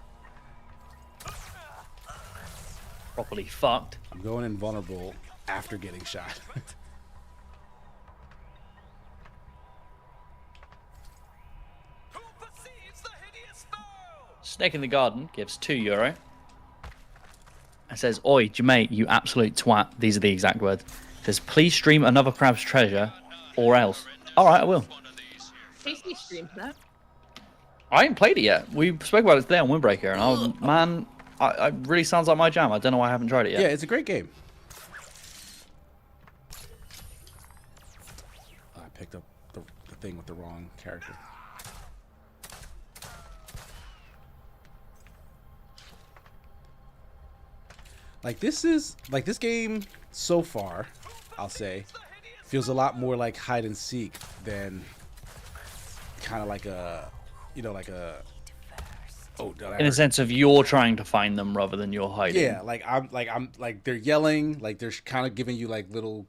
Properly fucked. I'm going invulnerable after getting shot. Snake in the Garden gives €2. It says, oi, Jemay, you absolute twat. These are the exact words. It says, please stream another Crab's Treasure, or else. Alright, I will. Casey streamed that. I ain't played it yet. We spoke about it today on Windbreaker, and man, I really sounds like my jam. I don't know why I haven't tried it yet. Yeah, it's a great game. I picked up the thing with the wrong character. Like this game so far, I'll say, feels a lot more like hide and seek than kind of like a, like a. Oh, did I In a hurt? sense of you're trying to find them rather than you're hiding. Yeah, I'm they're yelling, like they're kind of giving you like little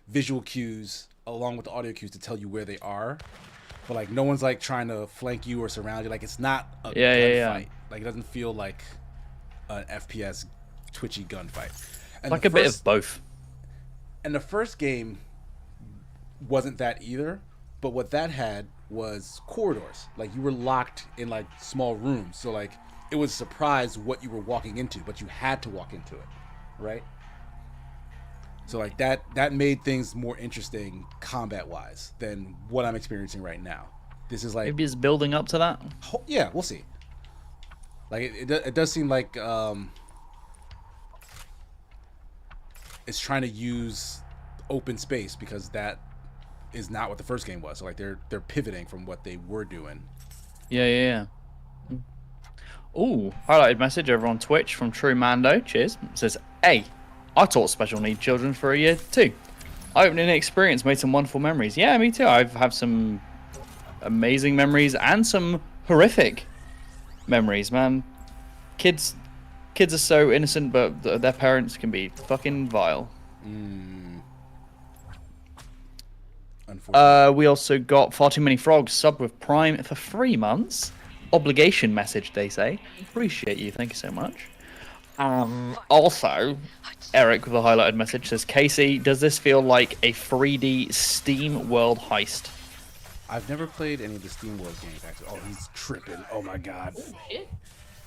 visual cues along with the audio cues to tell you where they are. But like no one's like trying to flank you or surround you. Like it's not a gunfight. Like it doesn't feel like an FPS twitchy gunfight. And Like the a bit first- of both. And the first game wasn't that either, but what that had was corridors. Like you were locked in like small rooms, so like it was a surprise what you were walking into, but you had to walk into it, right? So like that made things more interesting combat wise than what I'm experiencing right now. This is like, Maybe it's building up to that. yeah, we'll see. Like it does seem like is trying to use open space because that is not what the first game was. So like they're pivoting from what they were doing. Yeah. Ooh, highlighted message over on Twitch from True Mando. Cheers. It says, "Hey, I taught special need children for a year too. Opening experience made some wonderful memories. Yeah, me too. I've had some amazing memories and some horrific memories, man. Kids are so innocent, but their parents can be fucking vile." Unfortunately. We also got Far Too Many Frogs sub with Prime for 3 months. Obligation message, they say. Appreciate you. Thank you so much. Also, Eric with a highlighted message says, "Casey, does this feel like a 3D Steam World heist?" I've never played any of the Steam World games, actually. Oh, he's tripping. Oh, my God. Shit.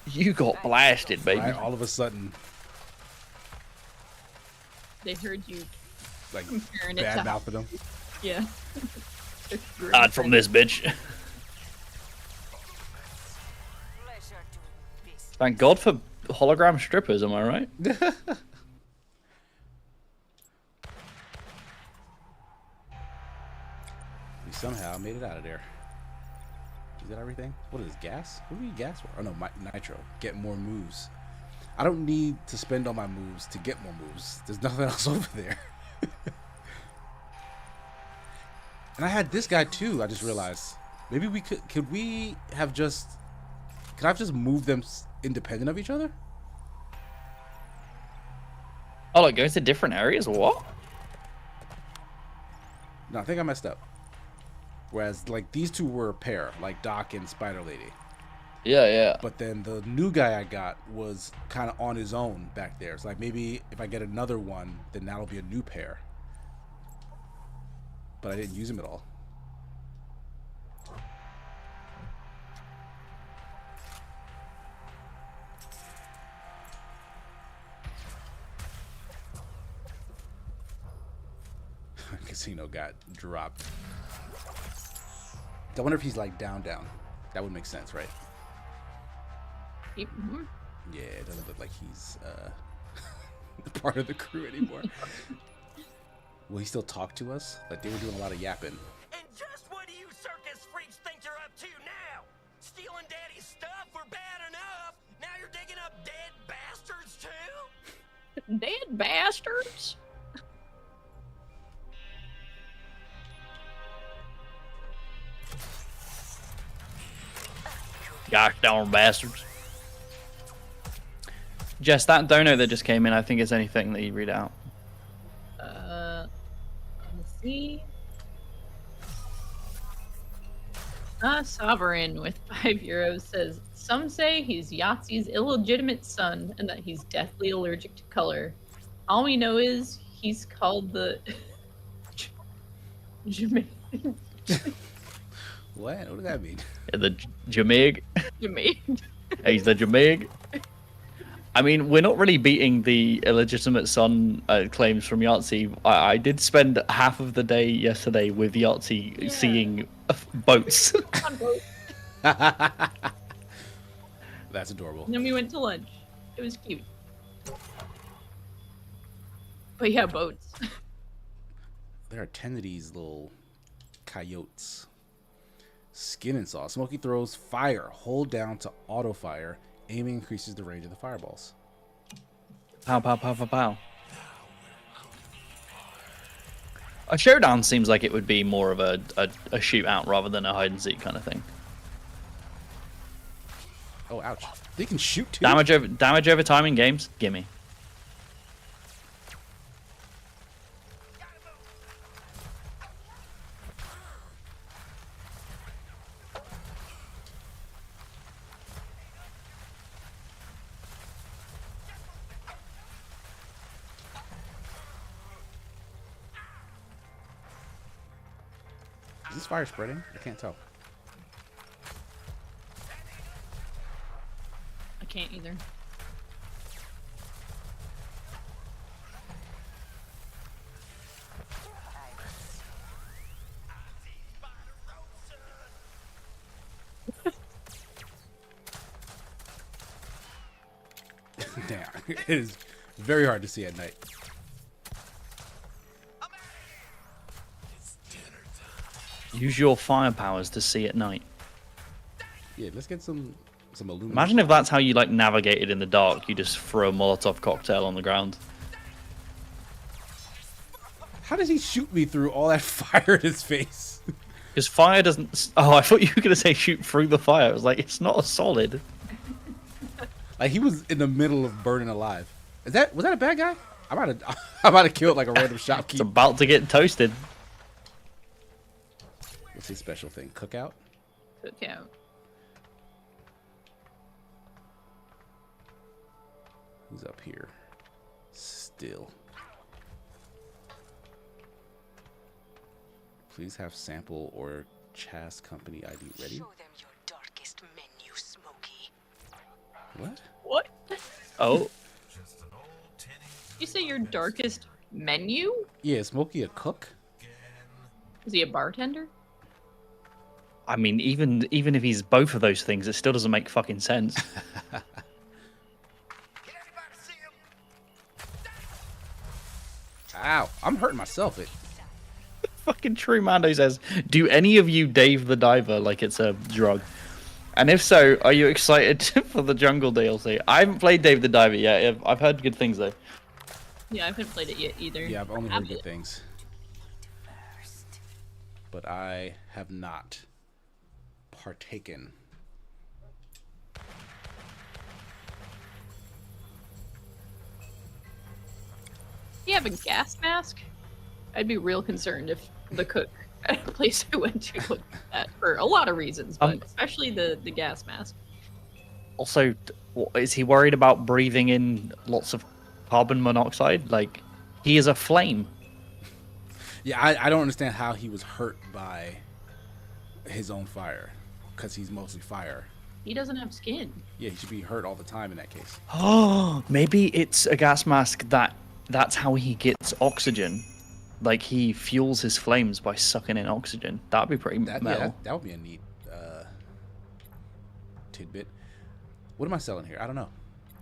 You got blasted, baby. Right? All of a sudden, They heard you like, comparing it bad to. mouthing them. Yeah. Hide from this bitch. Pleasure to visit. Thank God for hologram strippers, am I right? We somehow made it out of there. Is that everything? What is this, gas? What do we need gas for? Oh no, nitro. Get more moves. I don't need to spend all my moves to get more moves. There's nothing else over there. And I had this guy too. I just realized maybe we could we have just could I have just moved them independent of each other? Oh, like going to different areas or what? No, I think I messed up. Whereas like these two were a pair, like Doc and Spider Lady. Yeah. But then the new guy I got was kind of on his own back there. So like maybe if I get another one, then that'll be a new pair. But I didn't use him at all. Casino got dropped. I wonder if he's like down. That would make sense, right? Mhm. Yeah, it doesn't look like he's part of the crew anymore. Will he still talk to us? Like they were doing a lot of yapping. And just what do you circus freaks think you're up to now? Stealing daddy's stuff were bad enough. Now you're digging up dead bastards too? Dead bastards. Gosh darn bastards. Jess, that dono that just came in, I think is anything that you read out. Let's see. Sovereign with €5 says, "Some say he's Yahtzee's illegitimate son and that he's deathly allergic to color. All we know is he's called the What? What does that mean? The Jamig. Jamaican." He's the Jamig. I mean, we're not really beating the illegitimate son claims from Yahtzee. I did spend half of the day yesterday with Yahtzee seeing boats. That's adorable. And then we went to lunch. It was cute. But yeah, boats. There are 10 of these little coyotes. Skin and saw. Smokey throws fire. Hold down to auto fire. Aiming increases the range of the fireballs. Pow, pow, pow, pow, pow. A showdown seems like it would be more of a shootout rather than a hide and seek kind of thing. Oh, ouch. They can shoot too. Damage over time in games? Gimme. Is this fire spreading? I can't tell. I can't either. Damn. It is very hard to see at night. Use your fire powers to see at night. Yeah, let's get some aluminum. Imagine if that's how you like navigated in the dark. You just throw a Molotov cocktail on the ground. How does he shoot me through all that fire in his face? Because fire doesn't. Oh, I thought you were gonna say shoot through the fire. I was like, it's not a solid. Like he was in the middle of burning alive. Was that a bad guy? I might have killed like a random It's shopkeep. about to get toasted. What's his special thing? Cookout? Cookout. Who's up here? Still. Please have sample or Chas company ID ready. Show them your darkest menu, Smokey. What? What? Oh, You say your darkest menu? Yeah, is Smokey a cook? Is he a bartender? I mean, even if he's both of those things, it still doesn't make fucking sense. Ow! I'm hurting myself. Fucking True Mando says, "Do any of you Dave the Diver like it's a drug? And if so, are you excited for the Jungle DLC?" I haven't played Dave the Diver yet. I've heard good things though. Yeah, I haven't played it yet either. Yeah, I've only heard good things. But I have not partaken. Do you have a gas mask? I'd be real concerned if the cook at a place I went to looked at that for a lot of reasons, but especially the gas mask. Also, is he worried about breathing in lots of carbon monoxide? Like, he is a flame. Yeah, I don't understand how he was hurt by his own fire, because he's mostly fire. He doesn't have skin. Yeah, he should be hurt all the time in that case. Oh, maybe it's a gas mask that's how he gets oxygen. Like, he fuels his flames by sucking in oxygen. That'd be pretty metal. Yeah, that would be a neat tidbit. What am I selling here? I don't know.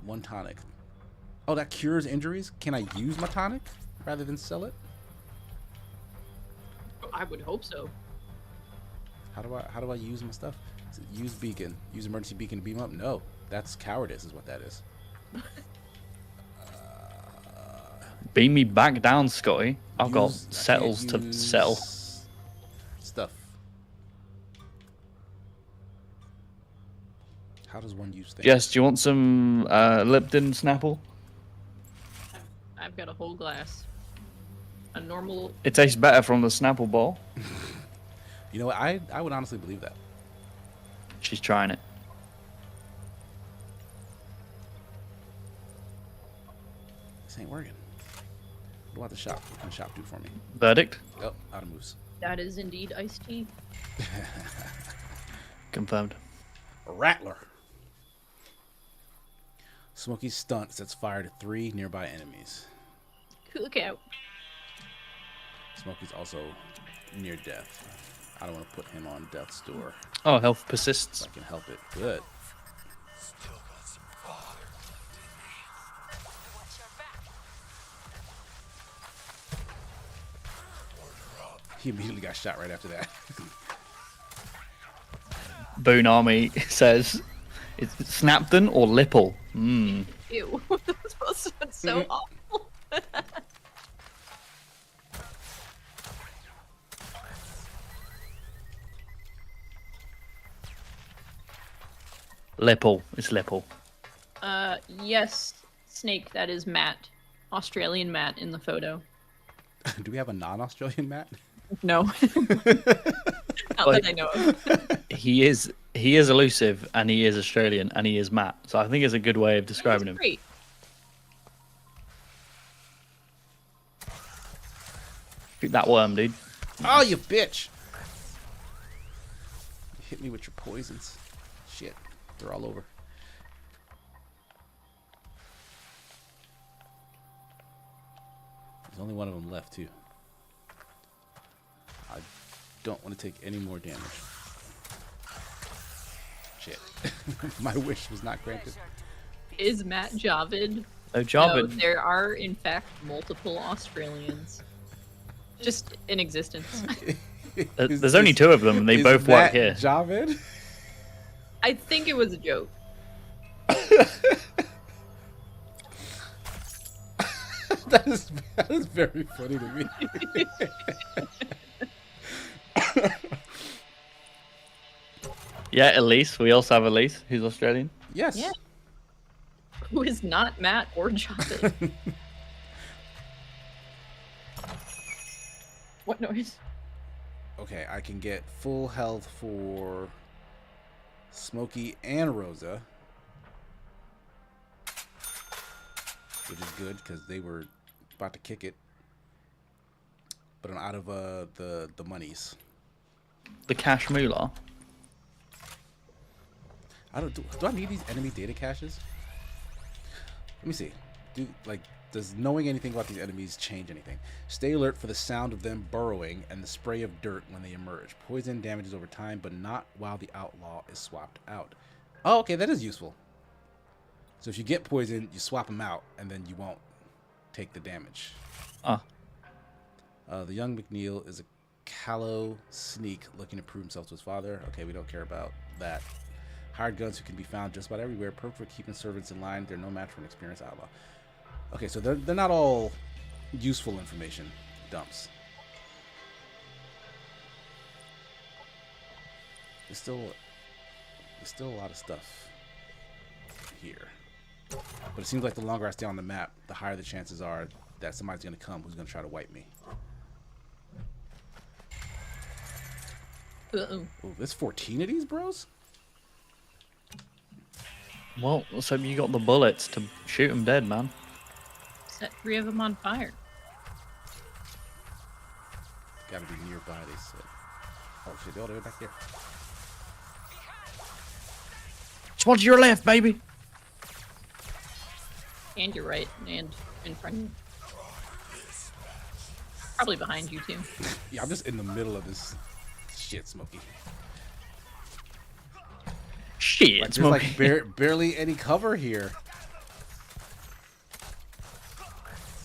One tonic. Oh, that cures injuries? Can I use my tonic rather than sell it? I would hope so. How do I use my stuff? Is it use beacon? Use emergency beacon to beam up? No, that's cowardice is what that is. Beam me back down, Scotty. I've got settles to settle. Stuff. How does one use things? Jess, do you want some Lipton Snapple? I've got a whole glass. A normal. It tastes better from the Snapple bowl. You know what? I would honestly believe that. She's trying it. This ain't working. What about the shop? What can the shop do for me? Verdict? Oh, out of moves. That is indeed iced tea. Confirmed. A rattler. Smokey's stunt sets fire to 3 nearby enemies. Cookout. Smokey's also near death. I don't want to put him on death's door. Oh, health persists. If I can help it. Good. He immediately got shot right after that. Boone Army says, it's Snapton or Lipple? Ew. That's supposed to be so awful. Lipple. It's Lipple. Yes, Snake, that is Matt. Australian Matt in the photo. Do we have a non-Australian Matt? No. Not that I know of. He is elusive, and he is Australian, and he is Matt. So I think it's a good way of describing him. Great. Shoot that worm, dude. Oh, you bitch! You hit me with your poisons. Shit. They're all over. There's only one of them left, too. I don't want to take any more damage. Shit. My wish was not granted. Is Matt Javid? Oh, No, Javid. there are, in fact, multiple Australians. Just in existence. There's only two of them, and they Is both work that here. Javid? I think it was a joke. that is very funny to me. Yeah, Elise. We also have Elise, who's Australian. Yes. Yeah. Who is not Matt or Javid? What noise? Okay, I can get full health for Smokey and Rosa, which is good because they were about to kick it. But I'm out of the monies. The cash moolah. Do I need these enemy data caches? Let me see. Does knowing anything about these enemies change anything? Stay alert for the sound of them burrowing and the spray of dirt when they emerge. Poison damages over time, but not while the outlaw is swapped out. Oh, okay, that is useful. So if you get poison, you swap them out, and then you won't take the damage. Ah. The young McNeil is a callow sneak looking to prove himself to his father. Okay, we don't care about that. Hired guns who can be found just about everywhere. Perfect for keeping servants in line. They're no match for an experienced outlaw. Okay, so they're not all useful information dumps. There's still a lot of stuff here. But it seems like the longer I stay on the map, the higher the chances are that somebody's going to come who's going to try to wipe me. Uh-oh. Ooh, there's 14 of these, bros? Well, let's hope you got the bullets to shoot them dead, man. Set 3 of them on fire. Gotta be nearby, they said. Oh shit, they're all the way back here. Just one to your left, baby. And you're right, and in front of you. Probably behind you, too. Yeah, I'm just in the middle of this shit, Smokey. Shit, Like, there's Smokey. like barely any cover here.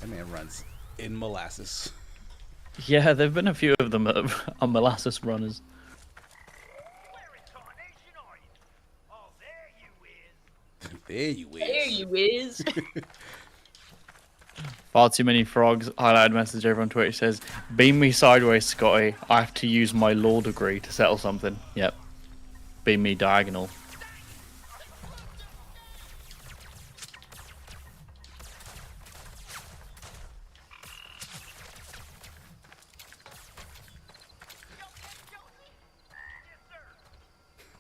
That man runs in molasses. Yeah, there've been a few of them that are molasses runners. There you is. There you is. Far too many frogs. Highlighted message over on Twitch says, "Beam me sideways, Scotty. I have to use my law degree to settle something." Yep. Beam me diagonal.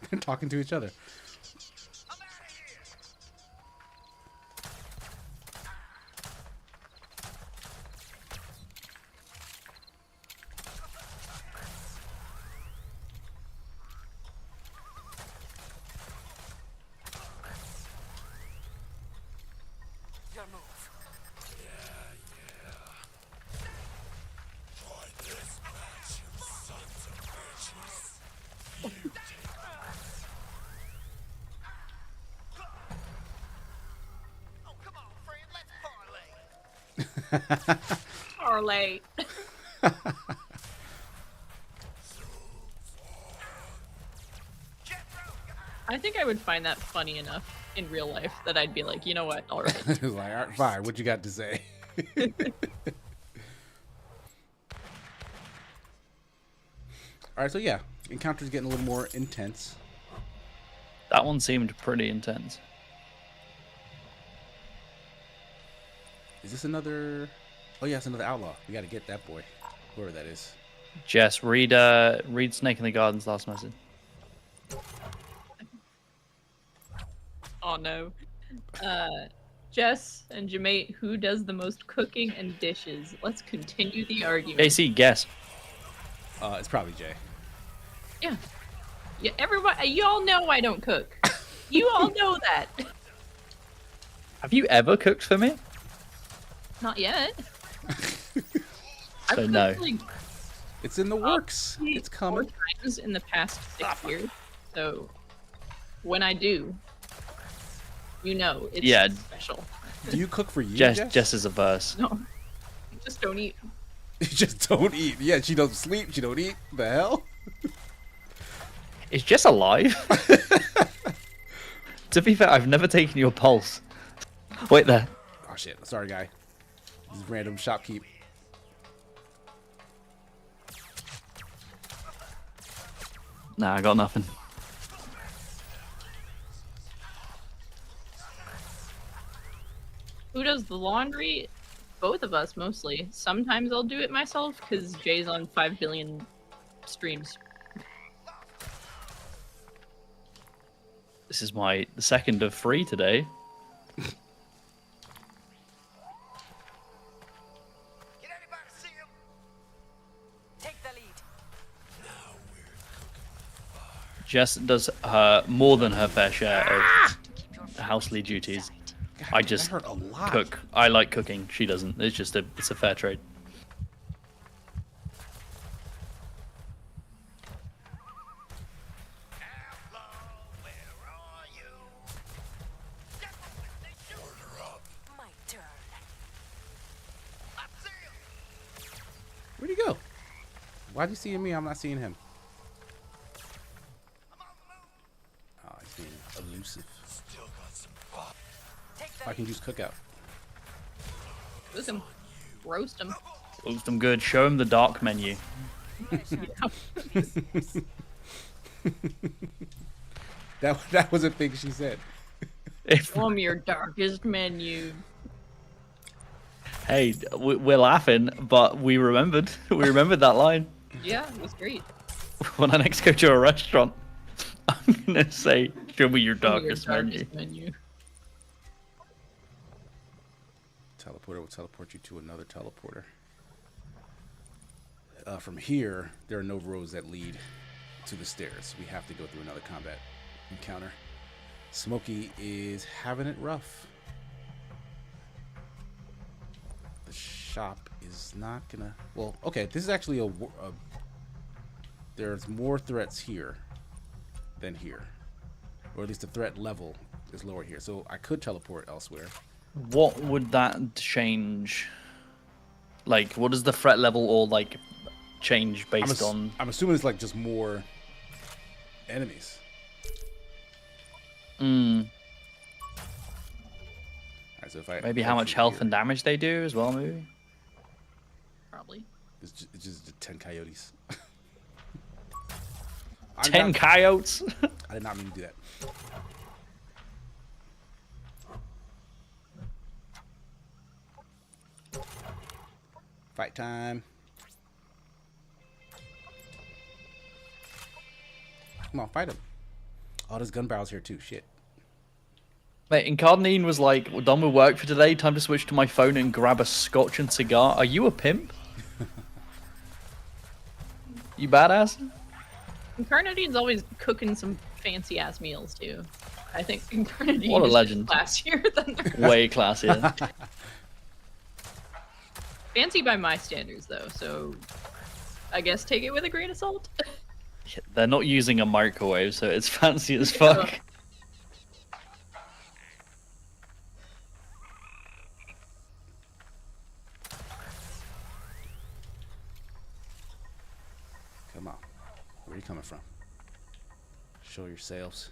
They're talking to each other. Parlay. I think I would find that funny enough in real life that I'd be like, you know what, all right. It's like, all right, fine, what you got to say? Alright, so yeah, encounter's getting a little more intense. That one seemed pretty intense. Is this another... Oh yeah, it's another outlaw. We gotta get that boy. Whoever that is. Jess, read Snake in the Garden's last message. Oh no. Jess and Jamate, who does the most cooking and dishes? Let's continue the argument. JC, guess. It's probably Jay. Yeah. Yeah, everybody, you all know I don't cook. You all know that. Have you ever cooked for me? Not yet. So no. Like It's in the works. It's 4 coming. times in the past 6 years. So when I do, you know it's Yeah. special. Do you cook for you, Jess, Jess? Jess is a verse. No, just don't eat. Just don't eat. Yeah, she don't sleep. She don't eat. The hell? Is Jess alive? To be fair, I've never taken your pulse. Wait there. Oh shit! Sorry, guy. This is random shopkeep. Nah, I got nothing. Who does the laundry? Both of us, mostly. Sometimes I'll do it myself, because Jay's on 5 billion streams. This is my second of 3 today. Can anybody see him? Take the lead. Jess does more than her fair share of housely duties. God, I just that hurt a lot. cook. I like cooking. She doesn't. It's a fair trade. Outlaw, where are you? Order up. My turn. I see him. Where'd he go? Why'd you see me? I'm not seeing him. I'm on the move. Oh, he's being elusive. Still got some fun. Take I the can use cookout. Cook him. Roast him. Roast them good. Show him the dark menu. That was a thing she said. If, Show him your darkest menu. hey, we're laughing, but we remembered. We remembered that line. Yeah, it was great. When I next go to a restaurant, I'm gonna say, "Show me your Show me your darkest menu." darkest menu. Teleporter will teleport you to another teleporter. From here, there are no roads that lead to the stairs. We have to go through another combat encounter. Smokey is having it rough. The shop is not gonna... Well, okay, this is actually a there's more threats here than here. Or at least the threat level is lower here. So I could teleport elsewhere. What would that change? Like, what does the threat level or like change based on? I'm assuming it's like just more enemies. Mm, Alright, so if I maybe go how much through health here, and damage they do as well, maybe. Probably. it's just the 10 coyotes. 10 coyotes. I did not mean to do that. Fight time. Come on, fight him. Oh, there's gun barrels here too. Shit. Mate, Incarnadine was like, "We're done with work for today. Time to switch to my phone and grab a scotch and cigar." Are you a pimp? You badass? Incarnadine's always cooking some fancy ass meals too. I think Incarnadine What a is legend. just classier than the rest. Way classier. Fancy by my standards though, so I guess take it with a grain of salt. They're not using a microwave, so it's fancy as fuck. Come on. Where are you coming from? Show yourselves.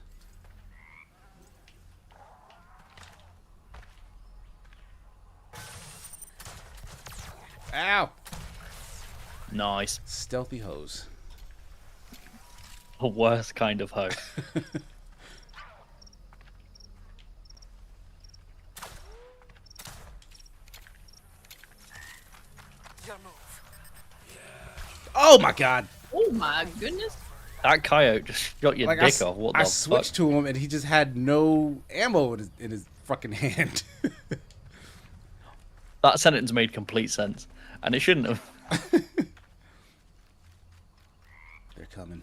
Ow! Nice. Stealthy hose. The worst kind of hoe. Your move. Oh my god! Oh my goodness. That coyote just got your Like dick off. What the I fuck? switched to him and he just had no ammo in his fucking hand. That sentence made complete sense, and it shouldn't have. They're coming.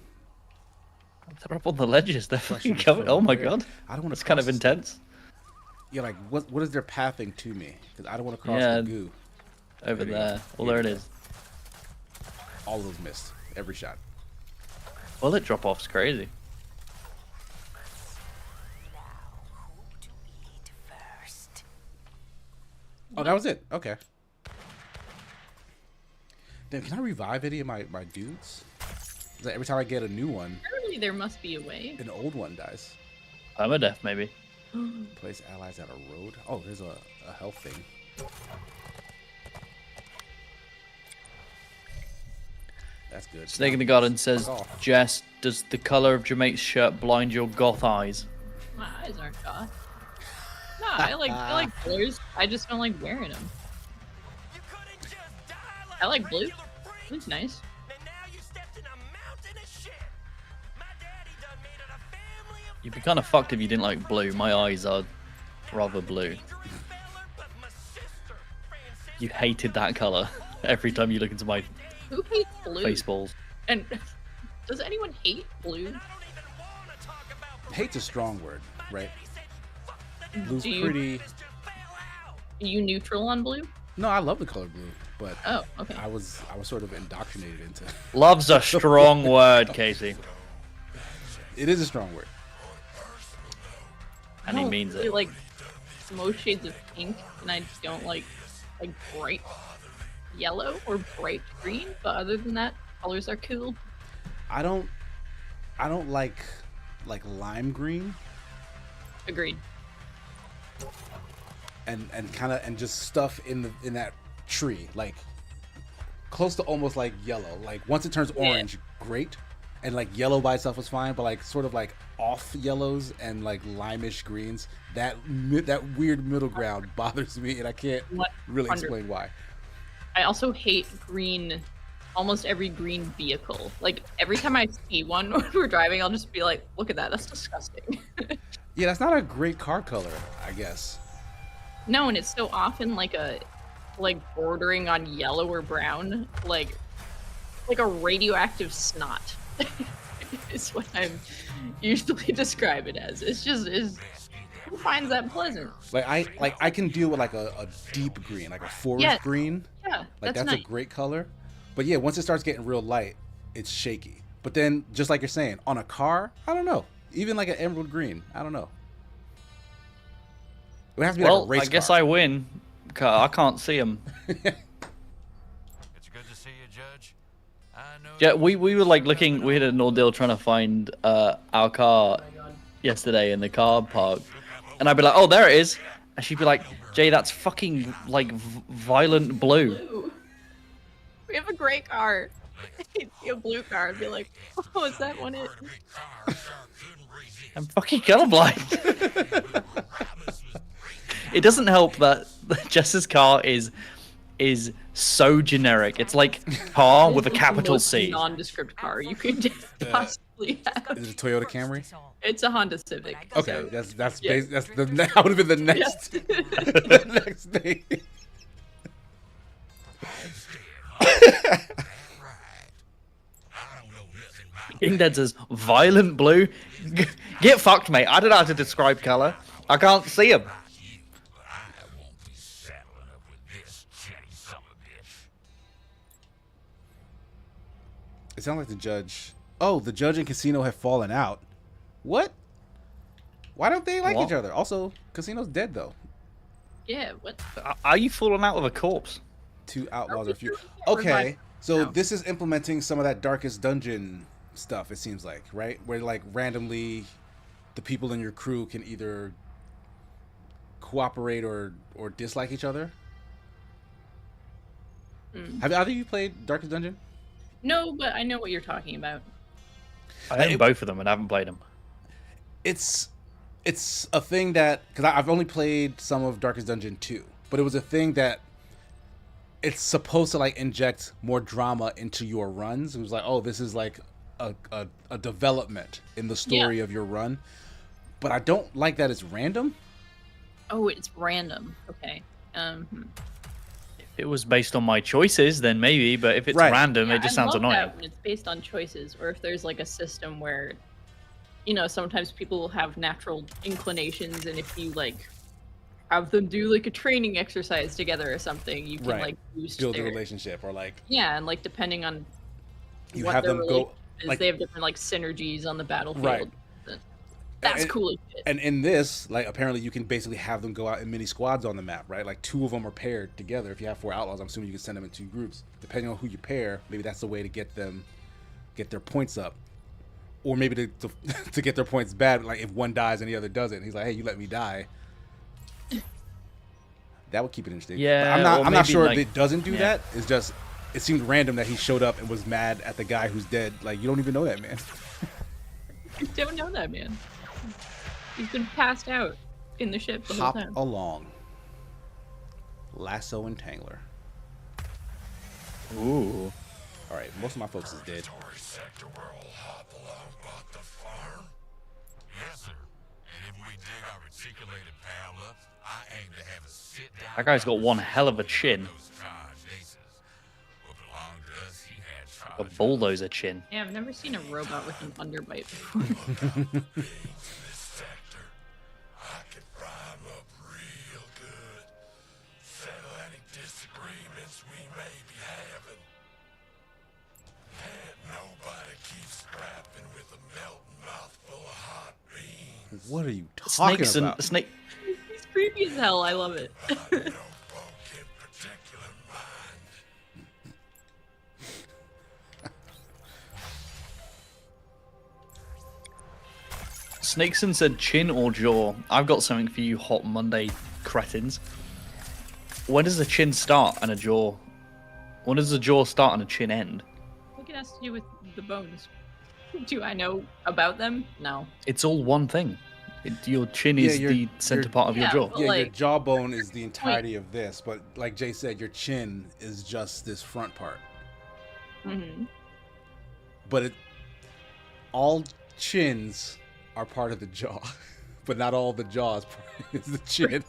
They're up on the ledges. They're fucking Questions coming. from Oh my where? god. I don't want to. That's kind of intense. Yeah, like what is their pathing to me? Because I don't want to cross Yeah. the goo. Over There you there. go. Well, Here there it you is. All of those missed. Every shot. Bullet drop off's crazy. Now, who to eat first? Oh, that was it. Okay. Damn, can I revive any of my dudes? 'Cause every time I get a new one, Surely there must be a way. an old one dies. Permadeath, maybe. Place allies at a road. Oh, there's a health thing. That's good. Snake in the Garden says, Fuck off. Jess, does the color of Jermaine's shirt blind your goth eyes? My eyes aren't goth. No, I like colors. I just don't like wearing them. You couldn't just die like I like blue. regular freaks. Looks nice. And now you stepped in a mountain of shit. My daddy done made it a family of You'd be kind of fucked if you didn't like blue. My eyes are rather blue. dangerous feller, but my sister, Francisca, You hated that color every time you look into my Who hates blue? face balls. And does anyone hate blue? I don't even wanna talk about Hate's a strong word, right? Daddy said, fuck that Blue's Do you- pretty. just fell out. Are you neutral on blue? No, I love the color blue, but Oh, okay. I was sort of indoctrinated into. Love's a strong word, Casey. It is a strong word. And he don't means really it. like most shades of pink, and I don't like bright yellow or bright green. But other than that, colors are cool. I don't like lime green Agreed. and just stuff in that tree, like close to almost like yellow. Like once it turns orange, great, and like yellow by itself was fine, but like sort of like off yellows and like limeish greens, that weird middle ground bothers me, and I can't really 100. explain why. I also hate green. Almost every green vehicle. Like every time I see one when we're driving, I'll just be like, "Look at that! That's disgusting." Yeah, that's not a great car color, I guess. No, and it's so often like bordering on yellow or brown, like a radioactive snot. Is what I'm usually describe it as. It's just who finds that pleasant? Like I can deal with like a deep green, like a forest green. Yeah, Like that's nice. a great color. But yeah, once it starts getting real light, it's shaky. But then, just like you're saying, on a car, I don't know. Even like an emerald green, I don't know. It would have to be Well, like a race I guess car. I win. 'Cause I can't see him. It's good to see you, Judge. I know Yeah, we were like looking. We had an ordeal trying to find our car yesterday in the car park, and I'd be like, "Oh, there it is," and she'd be like, "Jay, that's fucking like violent blue." Ooh. We have a gray car. I'd see a blue car and be like, "Oh, is that one it?" I'm fucking colorblind. It doesn't help that Jess's car is so generic. It's like car with a It's the capital most C. Nondescript car you could possibly have. Is it a Toyota Camry? It's a Honda Civic. Okay, so- that's yeah. that's the that would have been the next the next thing. King Dead says violent blue. Get fucked, mate. I don't know how to describe color. I can't see him. It sounds like the judge. Oh, the judge and Casino have fallen out. What? Why don't they like What? each other? Also, Casino's dead though. Yeah, what? Are you falling out with a corpse? Two outlaws we are few. doing Okay, revive so now? this is implementing some of that Darkest Dungeon stuff. It seems like, right? Where like randomly, the people in your crew can either cooperate or dislike each other. Have either of you played Darkest Dungeon? No, but I know what you're talking about. I own both of them and I haven't played them. It's a thing that, because I've only played some of Darkest Dungeon 2, but it was a thing that it's supposed to like inject more drama into your runs. It was like, oh, this is like a development in the story of your run. But I don't like that it's random. Oh, it's random. Okay. If it was based on my choices, then maybe. But if it's Right. random, Yeah, it just I sounds love annoying. that when it's based on choices, or if there's like a system where, you know, sometimes people will have natural inclinations, and if you like have them do like a training exercise together or something, you can Right. like boost Build a their relationship, or like yeah, and like depending on you what have their them go relationship is, like they have different like synergies on the battlefield. Right. That's cool as shit. And in this, like, apparently you can basically have them go out in mini squads on the map, right? Like 2 of them are paired together. If you have 4 outlaws, I'm assuming you can send them in 2 groups. Depending on who you pair, maybe that's the way to get their points up, or maybe to get their points bad. Like if one dies and the other doesn't, he's like, hey, you let me die. That would keep it interesting. Yeah, but I'm not sure like, if it doesn't do that. It's just it seemed random that he showed up and was mad at the guy who's dead. Like you don't even know that man. You don't know that man. He's been passed out in the ship the whole Hop time. along. Lasso and Tangler. Ooh. All right, most of my folks is dead. Sector where I'll hop along about the farm? Yes, sir. And if we dig our reticulated pal up, I aim to have a sit down. That guy's got one hell of a chin. A bulldozer chin. Yeah, I've never seen a robot with an underbite before. This sector, I can rhyme up real good. Settle any disagreements we may be having. Can't nobody keep scrapping with a melting mouthful of hot beans. What are you talking Snakes about? and snake. He's creepy as hell. I love it. No folk in particular mind. Snakeson said chin or jaw. I've got something for you, Hot Monday cretins. When does a chin start and a jaw? When does a jaw start and a chin end? I think it has to do with the bones. Do I know about them? No. It's all one thing. Your chin is the center part of your jaw. but Yeah, your like- jawbone is the entirety of this, but like Jay said, your chin is just this front part. Mm-hmm. But all chins are part of the jaw, but not all the jaw is the chin.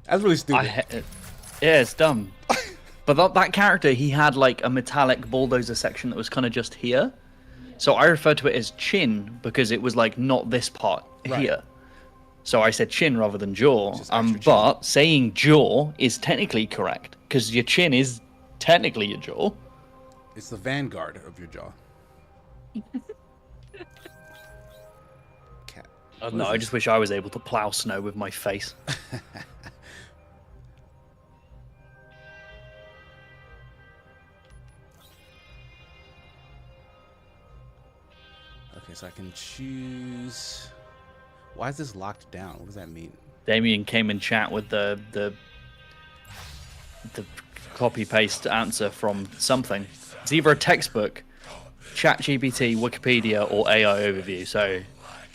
That's really stupid. Yeah, it's dumb. But that character, he had like a metallic bulldozer section that was kind of just here. So I referred to it as chin because it was like not this part here. So I said chin rather than jaw. Just extra chin. But saying jaw is technically correct because your chin is technically your jaw. It's the vanguard of your jaw. Cat. No, I just wish I was able to plow snow with my face. Okay, so I can choose. Why is this locked down? What does that mean? Damien came in chat with the copy paste answer from something. It's either a textbook, ChatGPT, Wikipedia, or AI overview. So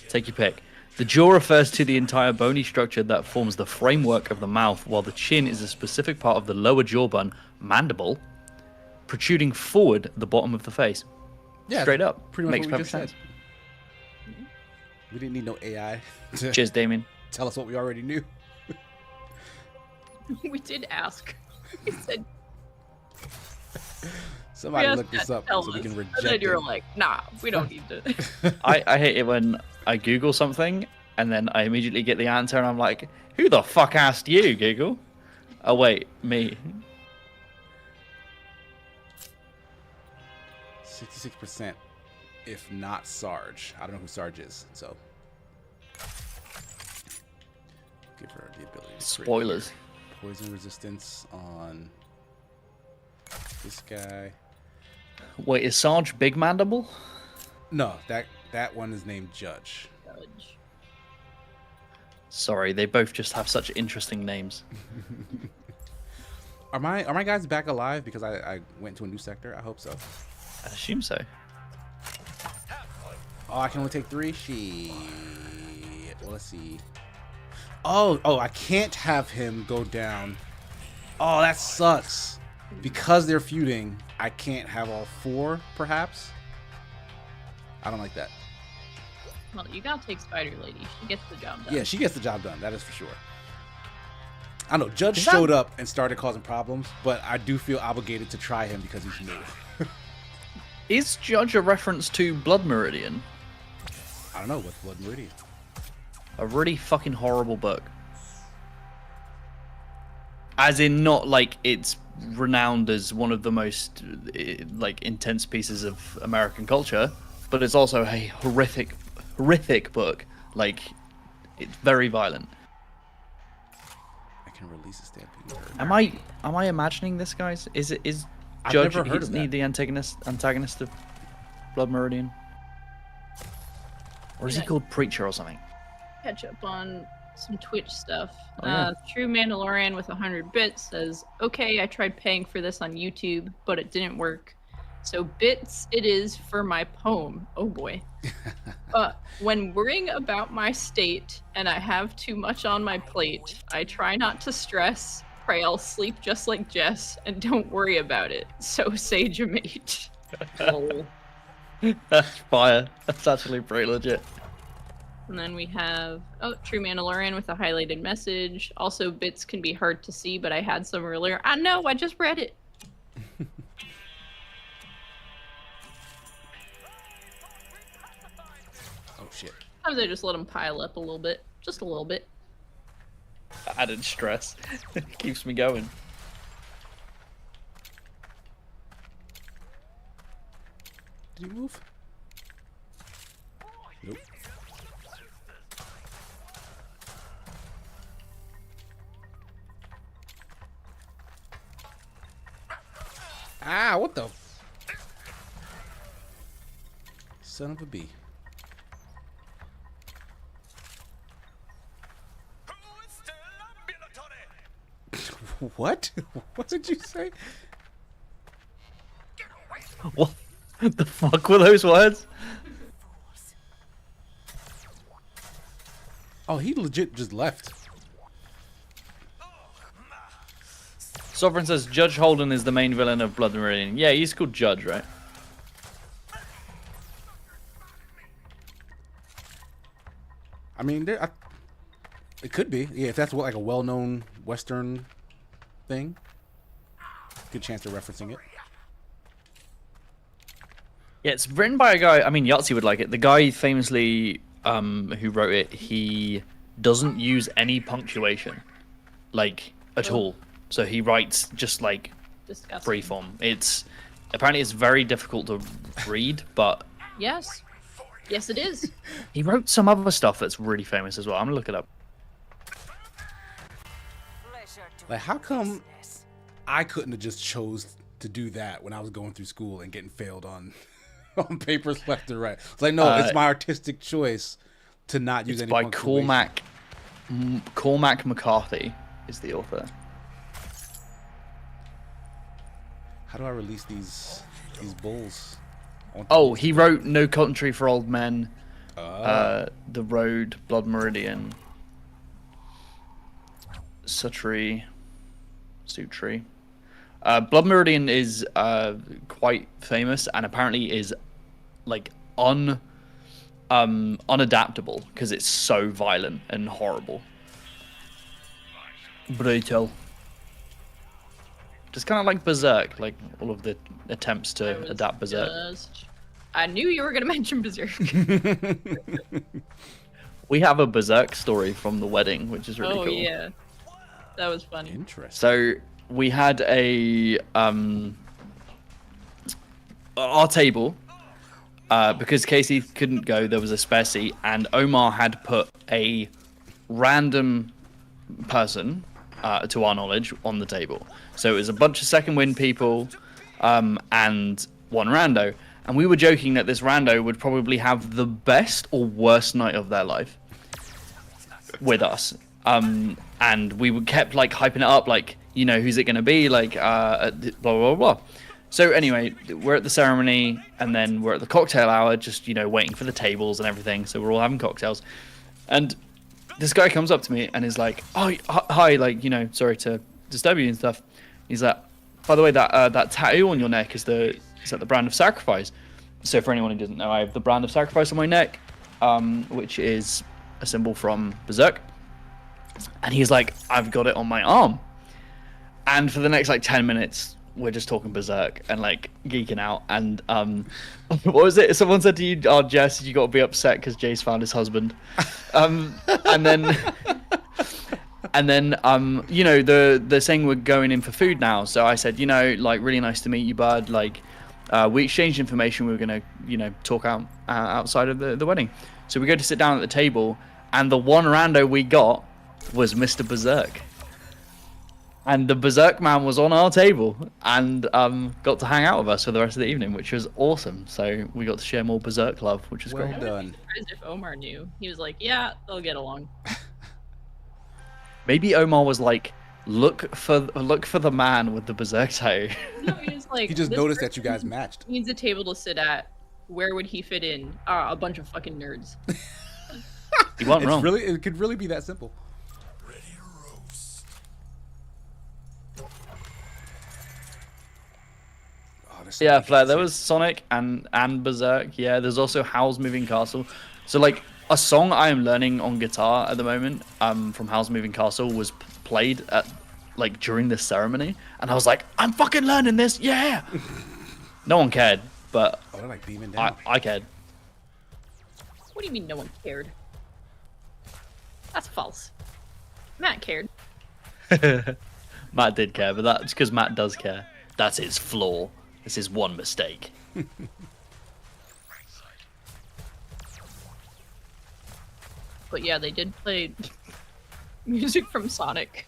take your pick. The jaw refers to the entire bony structure that forms the framework of the mouth, while the chin is a specific part of the lower jawbone, mandible, protruding forward the bottom of the face. Yeah, Straight up. Pretty much Makes what we perfect just said. sense. We didn't need no AI to Cheers, Damien. tell us what we already knew. We did ask. We said, Somebody we look asked this that up to tell so we us. can And reject then you were it. like, nah, we don't need to. I hate it when I Google something and then I immediately get the answer and I'm like, who the fuck asked you, Google? Oh, wait, me. 66%, if not Sarge. I don't know who Sarge is, so give her the ability. to crit. Spoilers. Poison resistance on this guy. Wait, is Sarge Big Mandible? No, that one is named Judge. Judge. Sorry, they both just have such interesting names. Are my guys back alive because I went to a new sector? I hope so. I assume so. Oh, I can only take 3? Shit. Well, let's see. Oh, I can't have him go down. Oh, that sucks. Because they're feuding, I can't have all 4, perhaps? I don't like that. Well, you gotta take Spider Lady. She gets the job done. Yeah, she gets the job done. That is for sure. I know, Judge Is that- showed up and started causing problems, but I do feel obligated to try him because he's new. Is Judge a reference to Blood Meridian? I don't know, what's Blood Meridian? A really fucking horrible book. As in, not like it's renowned as one of the most like intense pieces of American culture, but it's also a horrific book. Like, it's very violent. I can release a stampede. Am I imagining this, guys? Is I've Judge, never heard of isn't he that. the antagonist of Blood Meridian? Or is he Yeah. called Preacher or something? Catch up on some Twitch stuff. Oh, yeah. True Mandalorian with 100 bits says, okay, I tried paying for this on YouTube, but it didn't work. So bits it is for my poem. Oh boy. But when worrying about my state and I have too much on my plate, I try not to stress, pray I'll sleep just like Jess, and don't worry about it. So sage a mate. Lol. That's fire. That's actually pretty legit. And then we have, True Mandalorian with a highlighted message. Also, bits can be hard to see, but I had some earlier. I know, I just read it. Oh shit. Sometimes I just let them pile up a little bit. Just a little bit. Added stress. Keeps me going. Did he move? Nope. Ah, what the? Son of a bee. Who is still ambulatory? What? What did you say? Get away! What the fuck were those words? Oh, he legit just left. Sovereign says Judge Holden is the main villain of Blood Meridian. Yeah, he's called Judge, right? I mean, it could be. Yeah, if that's what, like a well-known Western thing. Good chance they're referencing it. Yeah, it's written by a guy. I mean, Yahtzee would like it. The guy famously, who wrote it, he doesn't use any punctuation, like at all. So he writes just like Disgusting. freeform. It's apparently it's very difficult to read, but Yes. Yes, it is. he wrote some other stuff that's really famous as well. I'm gonna look it up. Like, how come I couldn't have just chose to do that when I was going through school and getting failed on on papers left and right? It's like, no, it's my artistic choice to not use It's any by punctuation. Cormac McCarthy is the author. How do I release these bulls? Oh, he wrote No Country for Old Men, The Road, Blood Meridian, Sutri. Blood Meridian is quite famous and apparently is like unadaptable because it's so violent and horrible. Brutal. Just kind of like Berserk, like all of the attempts I to was adapt Berserk. I knew you were going to mention Berserk. We have a Berserk story from the wedding, which is really Oh, cool. yeah. That was funny. Interesting. So we had our table, because Casey couldn't go, there was a spare seat, and Omar had put a random person, to our knowledge, on the table. So it was a bunch of second wind people, and one rando. And we were joking that this rando would probably have the best or worst night of their life with us. And we kept like hyping it up, like, you know, who's it going to be? Like, blah, blah, blah. So anyway, we're at the ceremony and then we're at the cocktail hour, just, you know, waiting for the tables and everything. So we're all having cocktails. And this guy comes up to me and is like, oh, hi, like, you know, sorry to disturb you and stuff. He's like, by the way, that tattoo on your neck is that the brand of sacrifice. So for anyone who doesn't know, I have the brand of sacrifice on my neck, which is a symbol from Berserk. And he's like, I've got it on my arm. And for the next like 10 minutes, we're just talking Berserk and like geeking out. And what was it? Someone said to you, oh, Jess, you got to be upset because Jace found his husband. And then And then, you know, they're saying we're going in for food now. So I said, you know, like, really nice to meet you, bud. Like, we exchanged information. We were gonna, you know, talk outside of the wedding. So we go to sit down at the table, and the one rando we got was Mr. Berserk. And the Berserk man was on our table and got to hang out with us for the rest of the evening, which was awesome. So we got to share more Berserk love, which was Well great. done. Surprised if Omar knew. He was like, yeah, they'll get along. Maybe Omar was like, look for the man with the Berserk tattoo. No, he was like, He just "This noticed that you guys person matched. needs a table to sit at. Where would he fit in? Ah, a bunch of fucking nerds. He wasn't wrong. It could really be that simple. Ready to roast. Oh, there's so Yeah, many Flair, things there here. was Sonic and Berserk. Yeah, there's also Howl's Moving Castle. So, like, a song I am learning on guitar at the moment from Howl's Moving Castle was played at, like, during this ceremony. And I was like, I'm fucking learning this, yeah! No one cared, but Oh, they're like beaming down. I cared. What do you mean no one cared? That's false. Matt cared. Matt did care, but that's because Matt does care. That's his flaw. It's his one mistake. But yeah, they did play music from Sonic.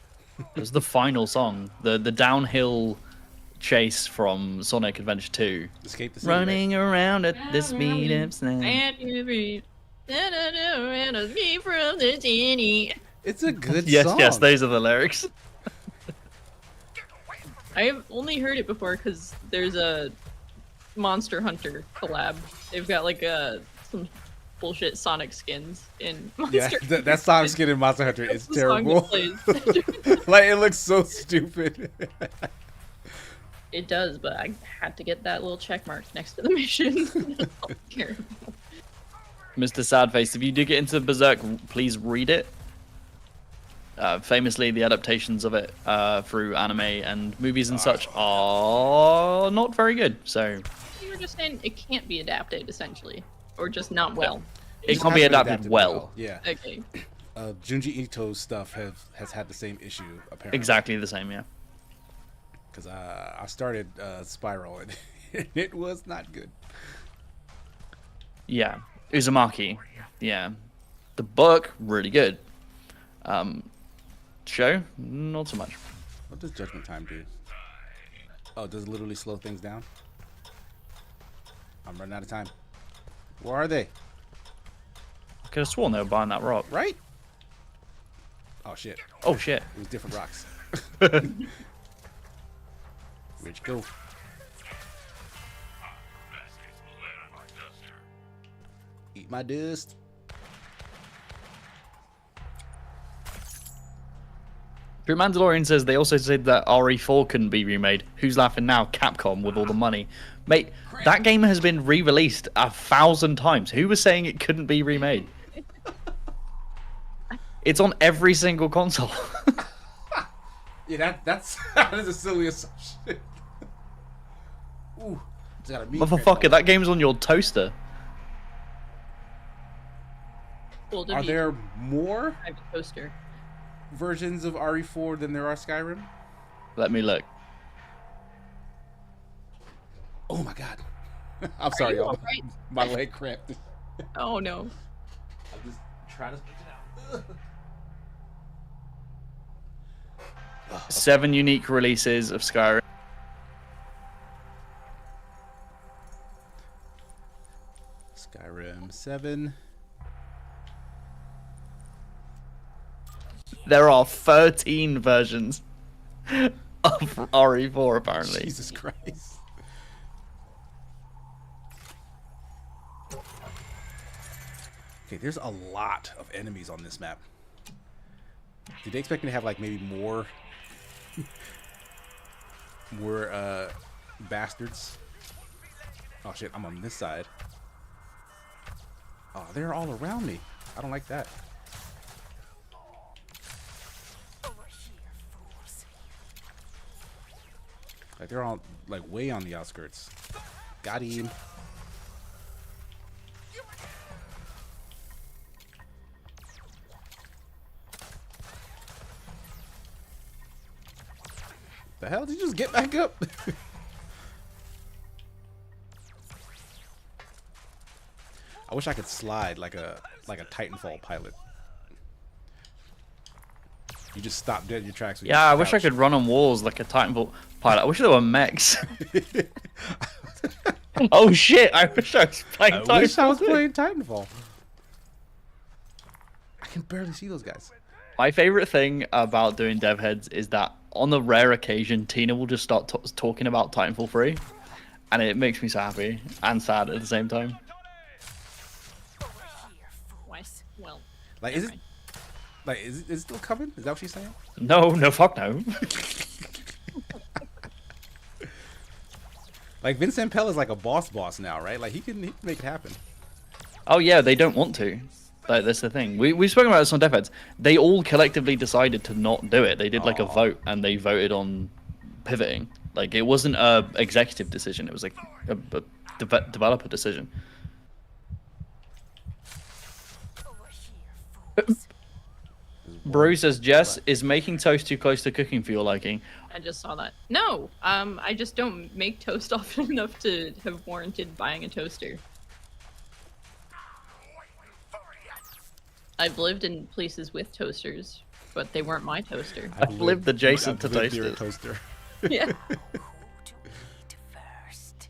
It was the final song, the downhill chase from Sonic Adventure 2. Escape the city. Running around at the speed of sound. And you breathe. And me from the genie. It's a good Yes, song. yes, those are the lyrics. I've only heard it before because there's a Monster Hunter collab. They've got like some bullshit Sonic skins in Yeah, Monster that Sonic skin in Monster Hunter is That's the song that terrible. plays. Like, it looks so stupid. It does, but I had to get that little check mark next to the mission. That's all I care about. Mr. Sadface, if you do get into Berserk, please read it. Famously, the adaptations of it through anime and movies and such are not very good. So You were just saying it can't be adapted, essentially. Or just not well. it can't be Has been adapted well. Yeah. Okay. Junji Ito's stuff has had the same issue, apparently. Exactly the same, yeah. Because I started Spiral, and it was not good. Yeah. Uzumaki. Yeah. The book, really good. Show, not so much. What does Judgment Time do? Oh, does it literally slow things down? I'm running out of time. Where are they? I could have sworn they were buying that rock. Right? Oh, shit. Oh, shit. It was different rocks. Where'd you go? Eat my dust. But Mandalorian says they also said that RE4 couldn't be remade. Who's laughing now? Capcom with all the money. Mate, that game has been re-released 1,000 times. Who was saying it couldn't be remade? It's on every single console. Yeah, that's that is a silly assumption. Ooh, it's got a meat Motherfucker, that game's on your toaster. Well, Are there more private poster? versions of RE4 than there are Skyrim? Let me look. Oh my god. I'm sorry, you y'all. alright? My leg cramped. Oh no. I'm just trying to speak it out. 7 unique releases of Skyrim. Skyrim 7. There are 13 versions of RE4 apparently. Jesus Christ. Okay, there's a lot of enemies on this map. Did they expect me to have like maybe more bastards? Oh shit, I'm on this side. Oh, they're all around me. I don't like that. Like they're all like way on the outskirts. Got him. The hell? Did you just get back up? I wish I could slide like a Titanfall pilot. You just stop dead in your tracks. With Yeah, your I wish I couch. could run on walls like a Titanfall pilot. I wish there were mechs. Oh shit! I wish I was playing Titanfall. I wish I was playing Titanfall. I can barely see those guys. My favorite thing about doing dev heads is that on the rare occasion, Tina will just start talking about Titanfall 3, and it makes me so happy and sad at the same time. Why? Well, Like, is it? Like, is it still coming? Is that what she's saying? No, no, fuck no. Like, Vincent Pell is like a boss now, right? Like, he can make it happen. Oh yeah, they don't want to. Like, that's the thing. We've spoken about this on DevHeads. They all collectively decided to not do it. They did like a vote, and they voted on pivoting. Like, it wasn't a executive decision. It was like a developer decision. Brew says, Jess, is making toast too close to cooking for your liking? I just saw that. No, I just don't make toast often enough to have warranted buying a toaster. I've lived in places with toasters, but they weren't my toaster. I've lived adjacent to I've lived near a toasters. toaster. Yeah. Who to eat first?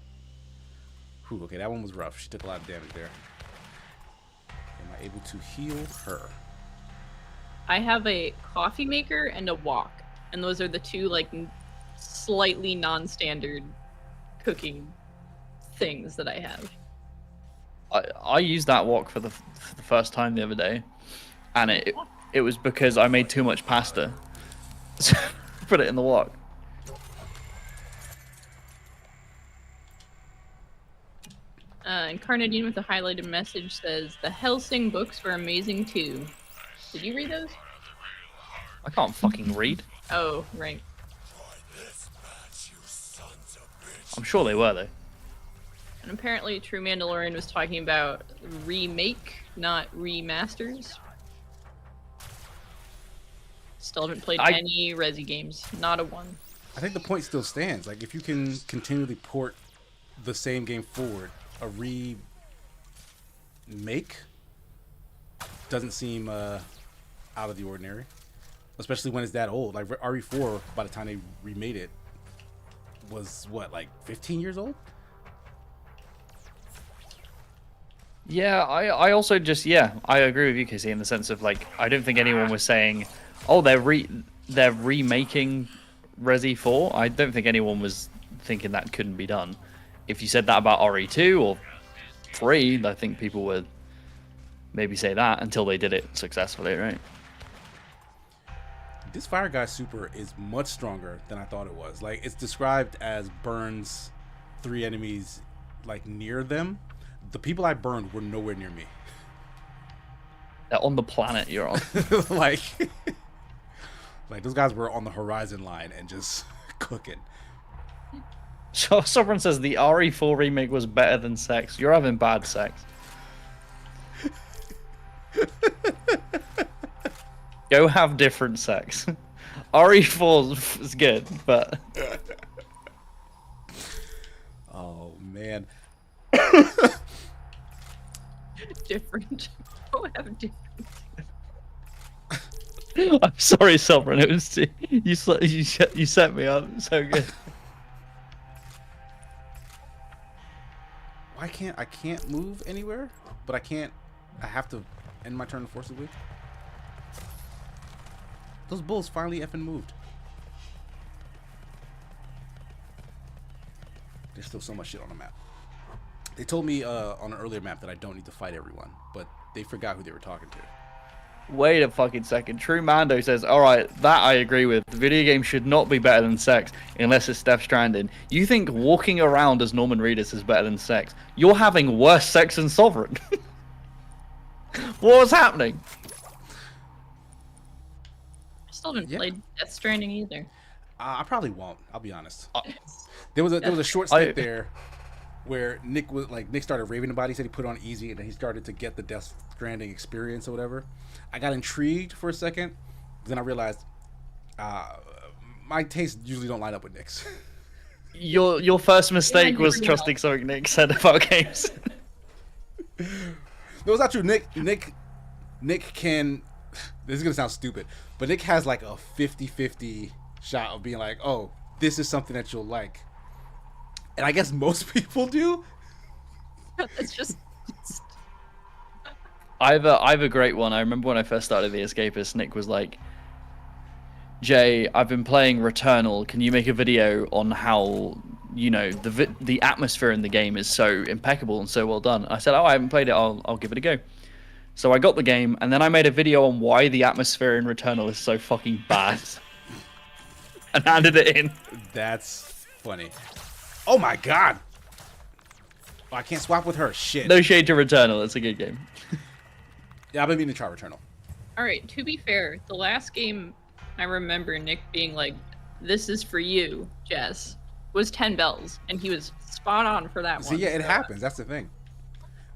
Whew, okay, that one was rough. She took a lot of damage there. Am I able to heal her? I have a coffee maker and a wok, and those are the two like slightly non-standard cooking things that I have. I used that wok for the first time the other day, and it was because I made too much pasta. So put it in the wok. Incarnadine with a highlighted message says, "The Helsing books were amazing too." Did you read those? I can't fucking read. Oh, right. I'm sure they were though. And apparently True Mandalorian was talking about remake, not remasters. Still haven't played any Resi games. Not a one. I think the point still stands. Like, if you can continually port the same game forward, a remake doesn't seem out of the ordinary. Especially when it's that old. Like, RE4, by the time they remade it, was, what, like 15 years old? Yeah, I also just, I agree with you, Casey, in the sense of, like, I don't think anyone was saying, oh, they're remaking Resi 4. I don't think anyone was thinking that couldn't be done. If you said that about RE2 or 3, I think people would maybe say that until they did it successfully, right? This Fire Guy Super is much stronger than I thought it was. Like, it's described as burns 3 enemies, like, near them. The people I burned were nowhere near me. They're on the planet you're on. like those guys were on the horizon line and just cooking. So Sovereign says the RE4 remake was better than sex. You're having bad sex. Go have different sex. RE4 is good, but... Oh, man. Different. Oh, I have different. I'm sorry, Sovereign. It was you set me up so good. Why can't I move anywhere? But I have to end my turn forcibly. Those bulls finally effing moved. There's still so much shit on the map. They told me on an earlier map that I don't need to fight everyone, but they forgot who they were talking to. Wait a fucking second. True Mando says, alright, that I agree with. The video game should not be better than sex unless it's Death Stranding. You think walking around as Norman Reedus is better than sex? You're having worse sex than Sovereign. What's happening? I still haven't played Death Stranding either. I probably won't. I'll be honest. There was a short stint there where Nick started raving about it. He said he put it on easy and then he started to get the Death Stranding experience or whatever. I got intrigued for a second, then I realized my tastes usually don't line up with Nick's. Your first mistake was never know. trusting something Nick said about games. No, it's not true. Nick can. This is gonna sound stupid, but Nick has like a 50-50 shot of being like, "Oh, this is something that you'll like," and I guess most people do. It's just. I have a great one. I remember when I first started The Escapist, Nick was like, Jay, I've been playing Returnal. Can you make a video on how, you know, the atmosphere in the game is so impeccable and so well done? I said, oh, I haven't played it. I'll give it a go. So I got the game, and then I made a video on why the atmosphere in Returnal is so fucking bad, and handed it in. That's funny. Oh my god! Oh, I can't swap with her. Shit. No shade to Returnal. It's a good game. Yeah, I've been meaning to try Returnal. All right. To be fair, the last game I remember Nick being like, "This is for you, Jess," was 10 Bells, and he was spot on for that one. See, yeah, it happens. That's the thing.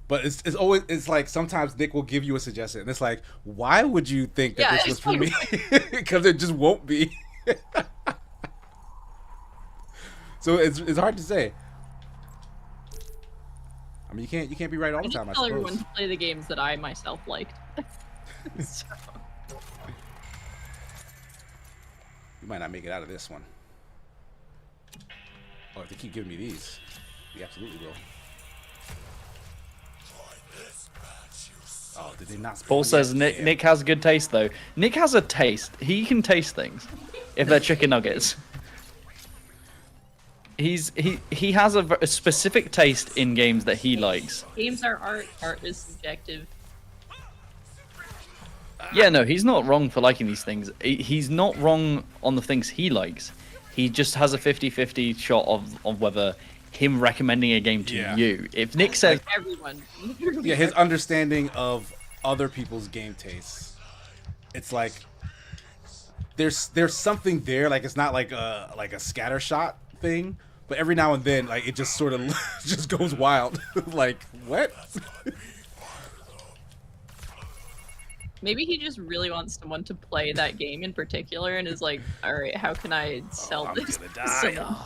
But it's always, it's like sometimes Nick will give you a suggestion, and it's like, why would you think that this was for me? Because it just won't be. So it's hard to say. I mean, you can't be right all the time. I tell suppose. everyone to play the games that I myself liked. So. We might not make it out of this one. Oh, if they keep giving me these, we absolutely will. Oh, did they not? Paul says Nick has good taste though. Nick has a taste. He can taste things if they're chicken nuggets. He has a specific taste in games that he likes. Games are art. Art is subjective. Yeah, no, he's not wrong for liking these things. He's not wrong on the things he likes. He just has a 50-50 shot of whether him recommending a game to you. If Nick says everyone, yeah, his understanding of other people's game tastes, it's like there's something there. Like it's not like a scattershot thing, but every now and then, like it just sort of just goes wild. Like what? Maybe he just really wants someone to play that game in particular, and is like, "All right, how can I sell this?" Gonna to die. someone?"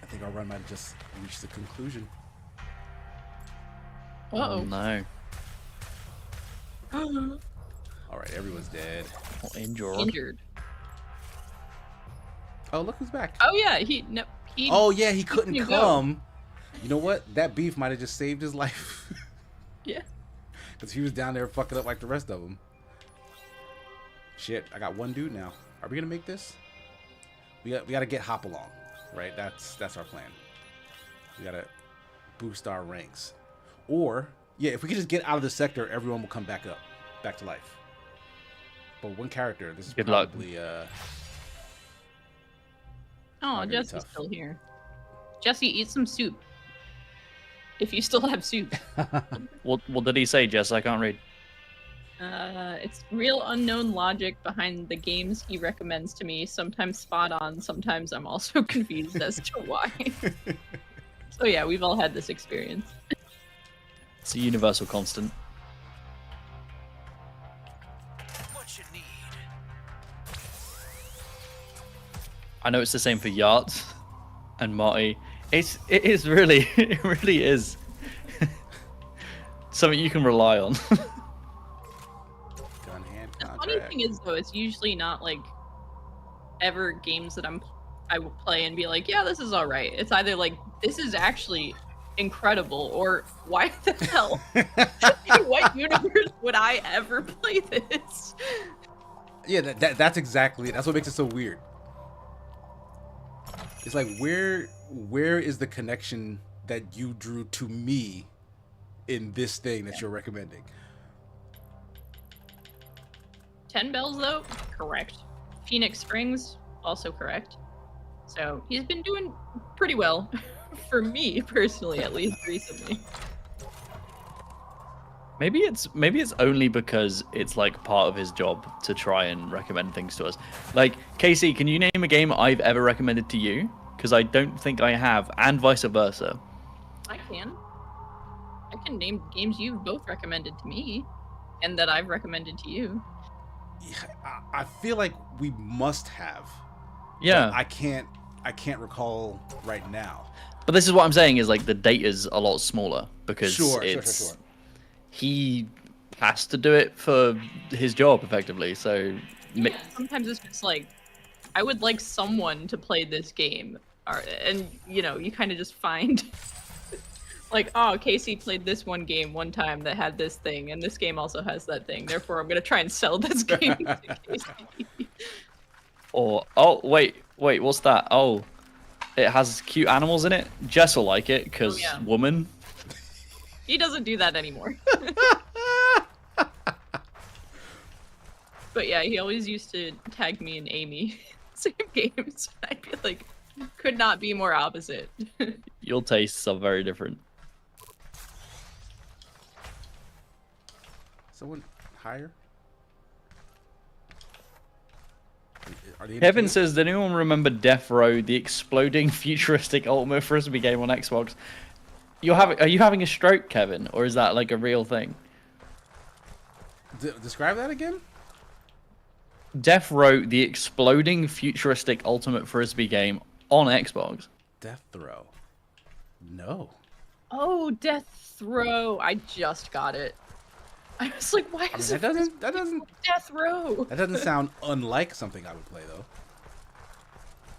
I think our run might have just reached the conclusion. Uh-oh. oh no, All right, everyone's dead. Injured. Oh, look who's back. Oh yeah, he. Oh yeah, he couldn't couldn't come. You know what? That beef might have just saved his life. Yeah. Because he was down there fucking up like the rest of them. Shit, I got one dude now. Are we gonna make this? We got to get Hop along, right? That's our plan. We gotta boost our ranks, or yeah, if we could just get out of the sector, everyone will come back to life. But one character, this is Good luck. probably Oh, gonna be Jesse's tough. still here. Jesse, eat some soup. If you still have soup. what did he say, Jess? I can't read. It's real unknown logic behind the games he recommends to me. Sometimes spot on, sometimes I'm also confused as to why. So yeah, we've all had this experience. It's a universal constant. What you need? I know it's the same for Yacht and Marty. It really is something you can rely on. gun hand The funny contract. thing is though, it's usually not like ever games that I will play and be like, yeah, this is all right. It's either like, this is actually incredible, or why the hell? In what universe would I ever play this? Yeah, that's exactly it. That's what makes it so weird. It's like where is the connection that you drew to me in this thing that you're recommending? 10 Bells though, correct. Phoenix Springs, also correct. So he's been doing pretty well, for me personally, at least recently. Maybe it's only because it's like part of his job to try and recommend things to us. Like, Casey, can you name a game I've ever recommended to you? Because I don't think I have, and vice versa. I can name games you've both recommended to me, and that I've recommended to you. I feel like we must have. Yeah. But I can't recall right now. But this is what I'm saying is like the data's a lot smaller because Sure. he has to do it for his job effectively. So Sometimes it's just like, I would like someone to play this game, and you kind of just find, like, oh, Casey played this one game one time that had this thing, and this game also has that thing. Therefore, I'm gonna try and sell this game to Casey. Or wait, what's that? Oh, it has cute animals in it. Jess will like it because woman. He doesn't do that anymore. But yeah, he always used to tag me and Amy same games. I feel like could not be more opposite. Your tastes are very different. Someone higher? Kevin says, did anyone remember Death Row, the exploding futuristic ultimate frisbee game on Xbox? Are you having a stroke, Kevin, or is that like a real thing? Describe that again. Death Row, the exploding futuristic ultimate frisbee game on Xbox. Death Row. No. Oh, Death Row! I just got it. I was like, why is that doesn't Death Row? That doesn't sound unlike something I would play though.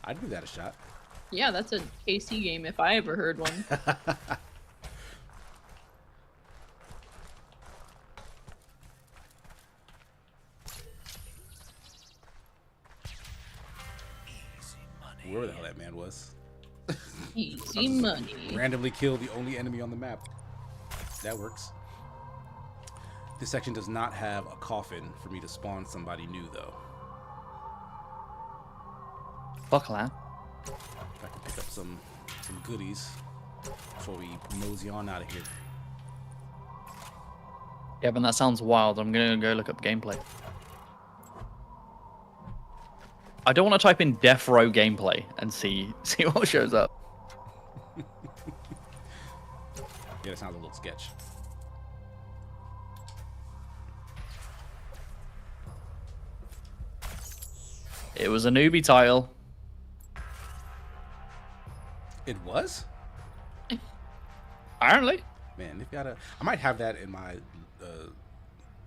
I'd give that a shot. Yeah, that's a KC game if I ever heard one. Where the hell that man was. Easy money. Randomly kill the only enemy on the map. That works. This section does not have a coffin for me to spawn somebody new, though. Fuck that. If I can pick up some goodies before we mosey on out of here. Yeah, but that sounds wild. I'm gonna go look up gameplay. I don't want to type in Death Row gameplay and see what shows up. Yeah, that sounds a little sketch. It was a newbie title. It was? Apparently. Man, they've got I might have that in my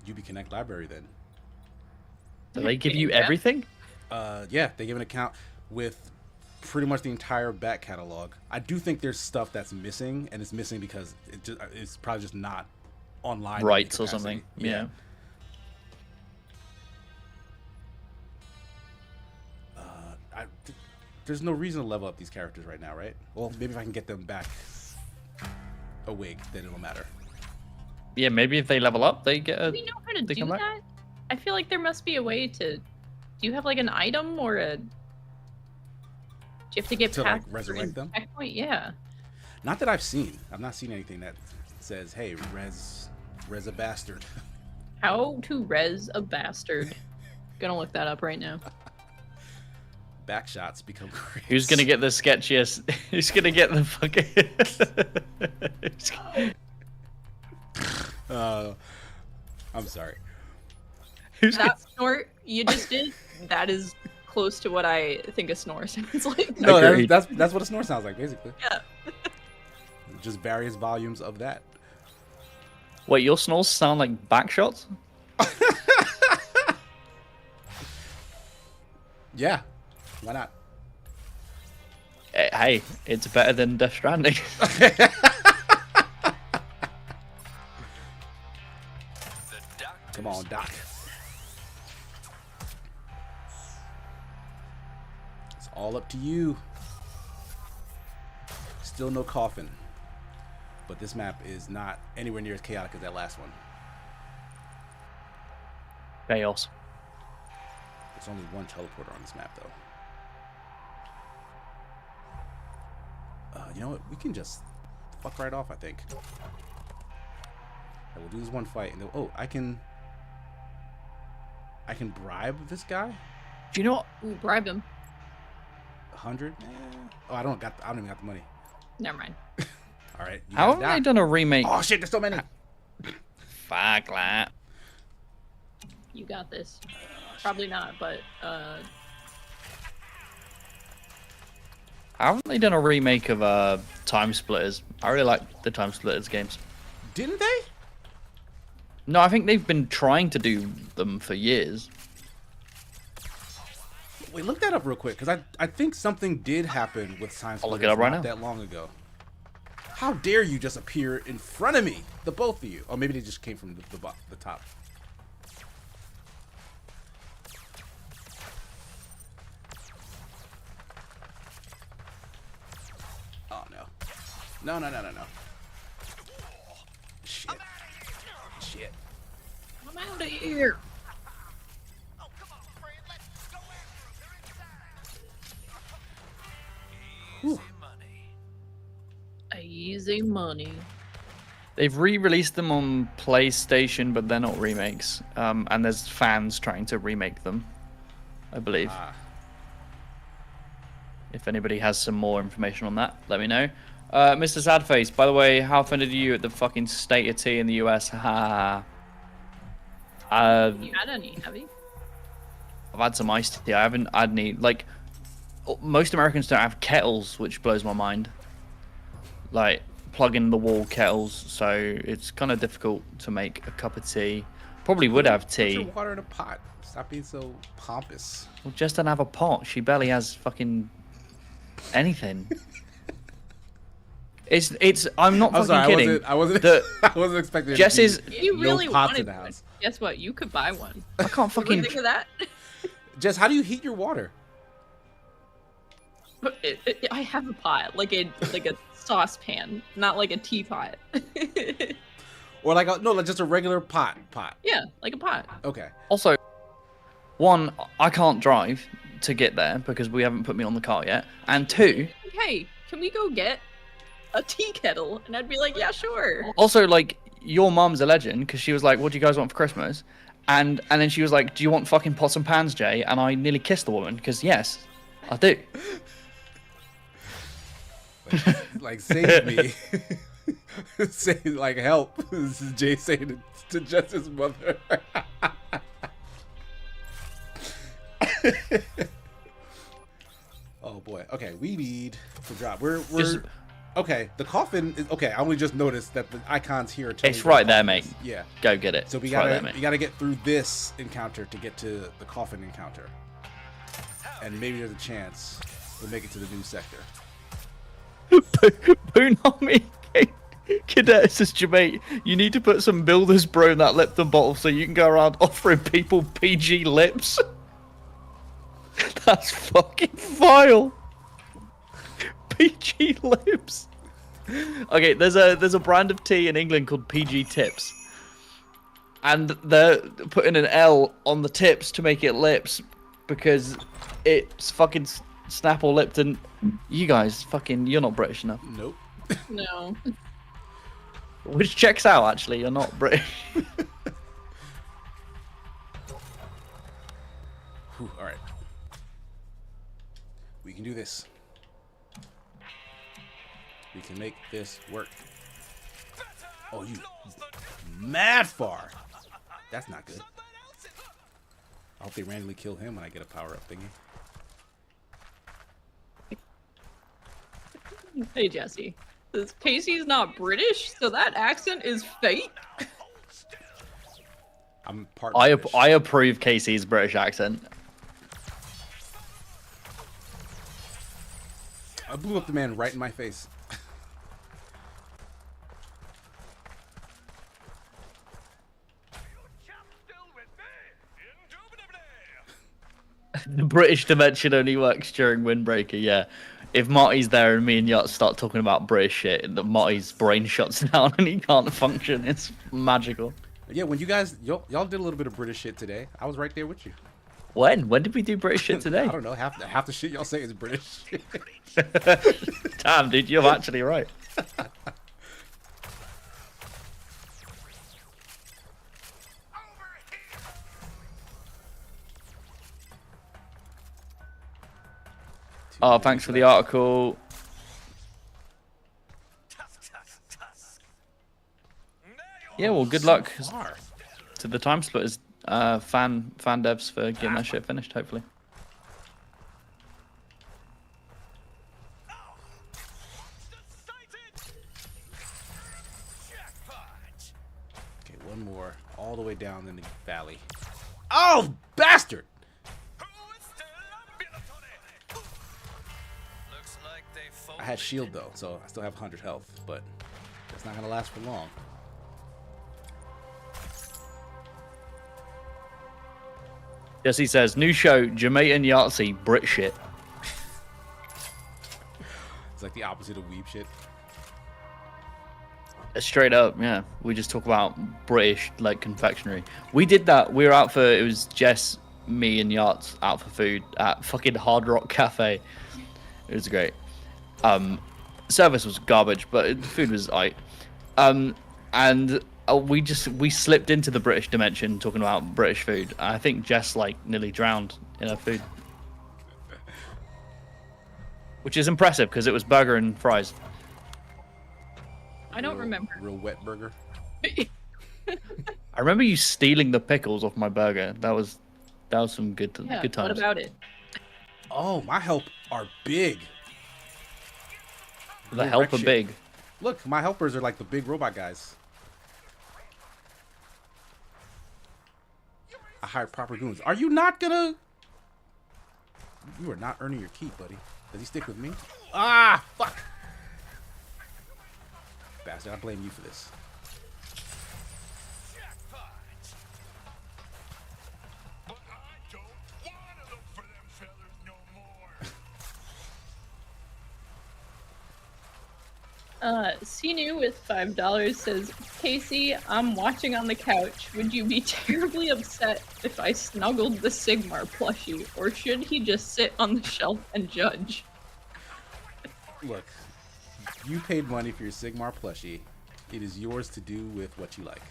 UB Connect library then. Do they give you everything? Yeah, they give an account with pretty much the entire back catalog. I do think there's stuff that's missing, and it's missing because it's probably just not online. Rights or something. Yeah. There's no reason to level up these characters right now, right? Well, maybe if I can get them back awake, then it'll matter. Yeah, maybe if they level up, they get a... Do we know how to do that? I feel like there must be a way to... Do you have like an item or a... Do you have to get to past like resurrect them? Checkpoint? Yeah. Not that I've seen. I've not seen anything that says, "Hey, res a bastard." How to res a bastard? Gonna look that up right now. Back shots become great. Who's gonna get the sketchiest? Who's gonna get the fucking? I'm sorry. That snort you just did, that is close to what I think a snore sounds like. No, that's what a snore sounds like, basically. Yeah. Just various volumes of that. Wait, your snores sound like back shots? Yeah. Why not? Hey, it's better than Death Stranding. Come on, Doc. It's all up to you. Still no coffin. But this map is not anywhere near as chaotic as that last one. Chaos. There's only one teleporter on this map, though. You know what? We can just fuck right off, I think. I will do this one fight, and then, oh, I can bribe this guy. Do you know what? Ooh, bribe him. 100? Oh, I don't even got the money. Never mind. All right. How have they done a remake? Oh shit! There's so many. Fuck that. You got this. Probably not, but Haven't they done a remake of Time Splitters? I really like the Time Splitters games. Didn't they? No, I think they've been trying to do them for years. Wait, look that up real quick, because I think something did happen with Time I'll look Splitters it up right not now. that long ago. How dare you just appear in front of me, the both of you? Or maybe they just came from the top. Oh no. No. Shit. Shit. I'm out of here. Oh, come on, friend. Let's go after them. They're inside. Whew. Easy money. They've re-released them on PlayStation, but they're not remakes. And there's fans trying to remake them, I believe. If anybody has some more information on that, let me know. Mr. Sadface, by the way, how offended are you at the fucking state of tea in the US? Ha. You had any, have you? I've had some iced tea. I haven't had any. Like, most Americans don't have kettles, which blows my mind. Like, plug-in-the-wall kettles, so it's kind of difficult to make a cup of tea. Probably would have Put tea. your water in a pot. Stop being so pompous. Well, Jess doesn't have a pot. She barely has fucking anything. It's. I'm not I'm fucking sorry, kidding. I wasn't The- I wasn't expecting. Jess there is. to be If you really no pots wanted in the one, house. guess what? You could buy one. I can't What do you fucking. think of that? Jess, how do you heat your water? But I have a pot, like a saucepan, not like a teapot. Or like just a regular pot. Yeah, like a pot. Okay. Also, one, I can't drive to get there because we haven't put me on the car yet. And two, Hey, can we go get a tea kettle? And I'd be like, yeah, sure. also like your mum's a legend because she was like, "What do you guys want for Christmas?" And then she was like, "Do you want fucking pots and pans, Jay?" And I nearly kissed the woman because yes, I do. Like save me. Say like help. This is Jay saying to Jess's mother. Oh boy. Okay, we need to drop. We're Just- okay. The coffin is okay. I only just noticed that the icons here are telling It's you where right the there, coffin mate. is. Yeah. Go get it. So we It's right gotta there, mate. you gotta get through this encounter to get to the coffin encounter, and maybe there's a chance we'll make it to the new sector. Punami Cadet says, Jermaine, you need to put some Builder's Brew in that Lipton bottle so you can go around offering people PG lips. That's fucking vile. PG lips. Okay, there's a brand of tea in England called PG Tips. And they're putting an L on the tips to make it lips because it's fucking Snapple Lipton. You guys, you're not British enough. Nope. No. Which checks out, actually. You're not British. Whew, all right. We can do this. We can make this work. Oh, you mad far. That's not good. I hope they randomly kill him when I get a power-up thingy. Hey, Jesse. This Casey's not British, so that accent is fake. I'm part I British. approve Casey's British accent. I blew up the man right in my face. The British dimension only works during Windbreaker, yeah. If Marty's there and me and Yacht start talking about British shit, the Marty's brain shuts down and he can't function. It's magical. Yeah, when you guys, y'all did a little bit of British shit today. I was right there with you. When? When did we do British shit today? I don't know. Half the shit y'all say is British. Damn, dude, you're actually right. Oh, thanks for the article. Yeah, well, good luck Far. to the Time Splitters fan devs for getting that shit finished. Hopefully. Okay, one more, all the way down in the valley. Oh, bastard! I had shield though, so I still have 100 health, but it's not gonna last for long. Jesse says, new show, Jamaican Yahtzee, Brit shit. It's like the opposite of weeb shit. Straight up, yeah. We just talk about British, like, confectionery. We did that. We were out for, it was Jess, me, and Yachts out for food at fucking Hard Rock Cafe. It was great. Service was garbage, but the food was aight. And we slipped into the British dimension talking about British food. I think Jess, like, nearly drowned in her food. Which is impressive, because it was burger and fries. I don't remember. Real wet burger. I remember you stealing the pickles off my burger. That was some good times. What about it? Oh, my help are big. The help are big. Look, my helpers are like the big robot guys. I hired proper goons. Are you not gonna? You are not earning your keep, buddy. Does he stick with me? Ah, fuck. Bastard, I blame you for this. But I don't want to look for them fellas no more. Sinu with $5 says, Casey, I'm watching on the couch. Would you be terribly upset if I snuggled the Sigmar plushie, or should he just sit on the shelf and judge? Look, you paid money for your Sigmar plushie. It is yours to do with what you like.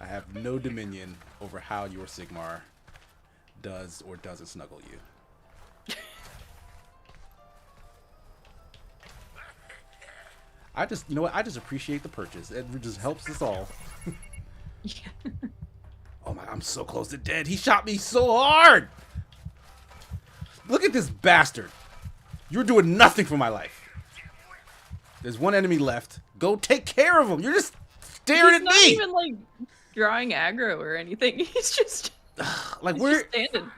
I have no dominion over how your Sigmar does or doesn't snuggle you. You know what? I just appreciate the purchase. It just helps us all. Oh my, I'm so close to dead. He shot me so hard. Look at this bastard. You're doing nothing for my life. There's one enemy left. Go take care of him. You're just staring at me. He's not even like drawing aggro or anything. He's just like he's just standing.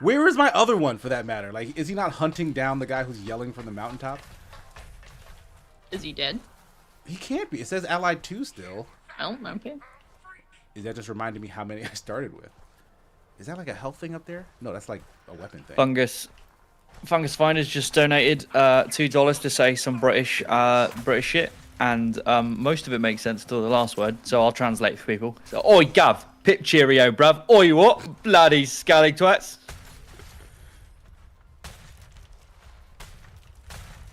Where is my other one for that matter? Like, is he not hunting down the guy who's yelling from the mountaintop? Is he dead? He can't be. It says Allied 2 still. Oh, okay. Is that just reminding me how many I started with? Is that like a health thing up there? No, that's like a weapon thing. Fungus Finders just donated $2 to say some British shit, and most of it makes sense till the last word, so I'll translate for people. So, oi Gav, pip cheerio bruv, oi what, bloody scally twats.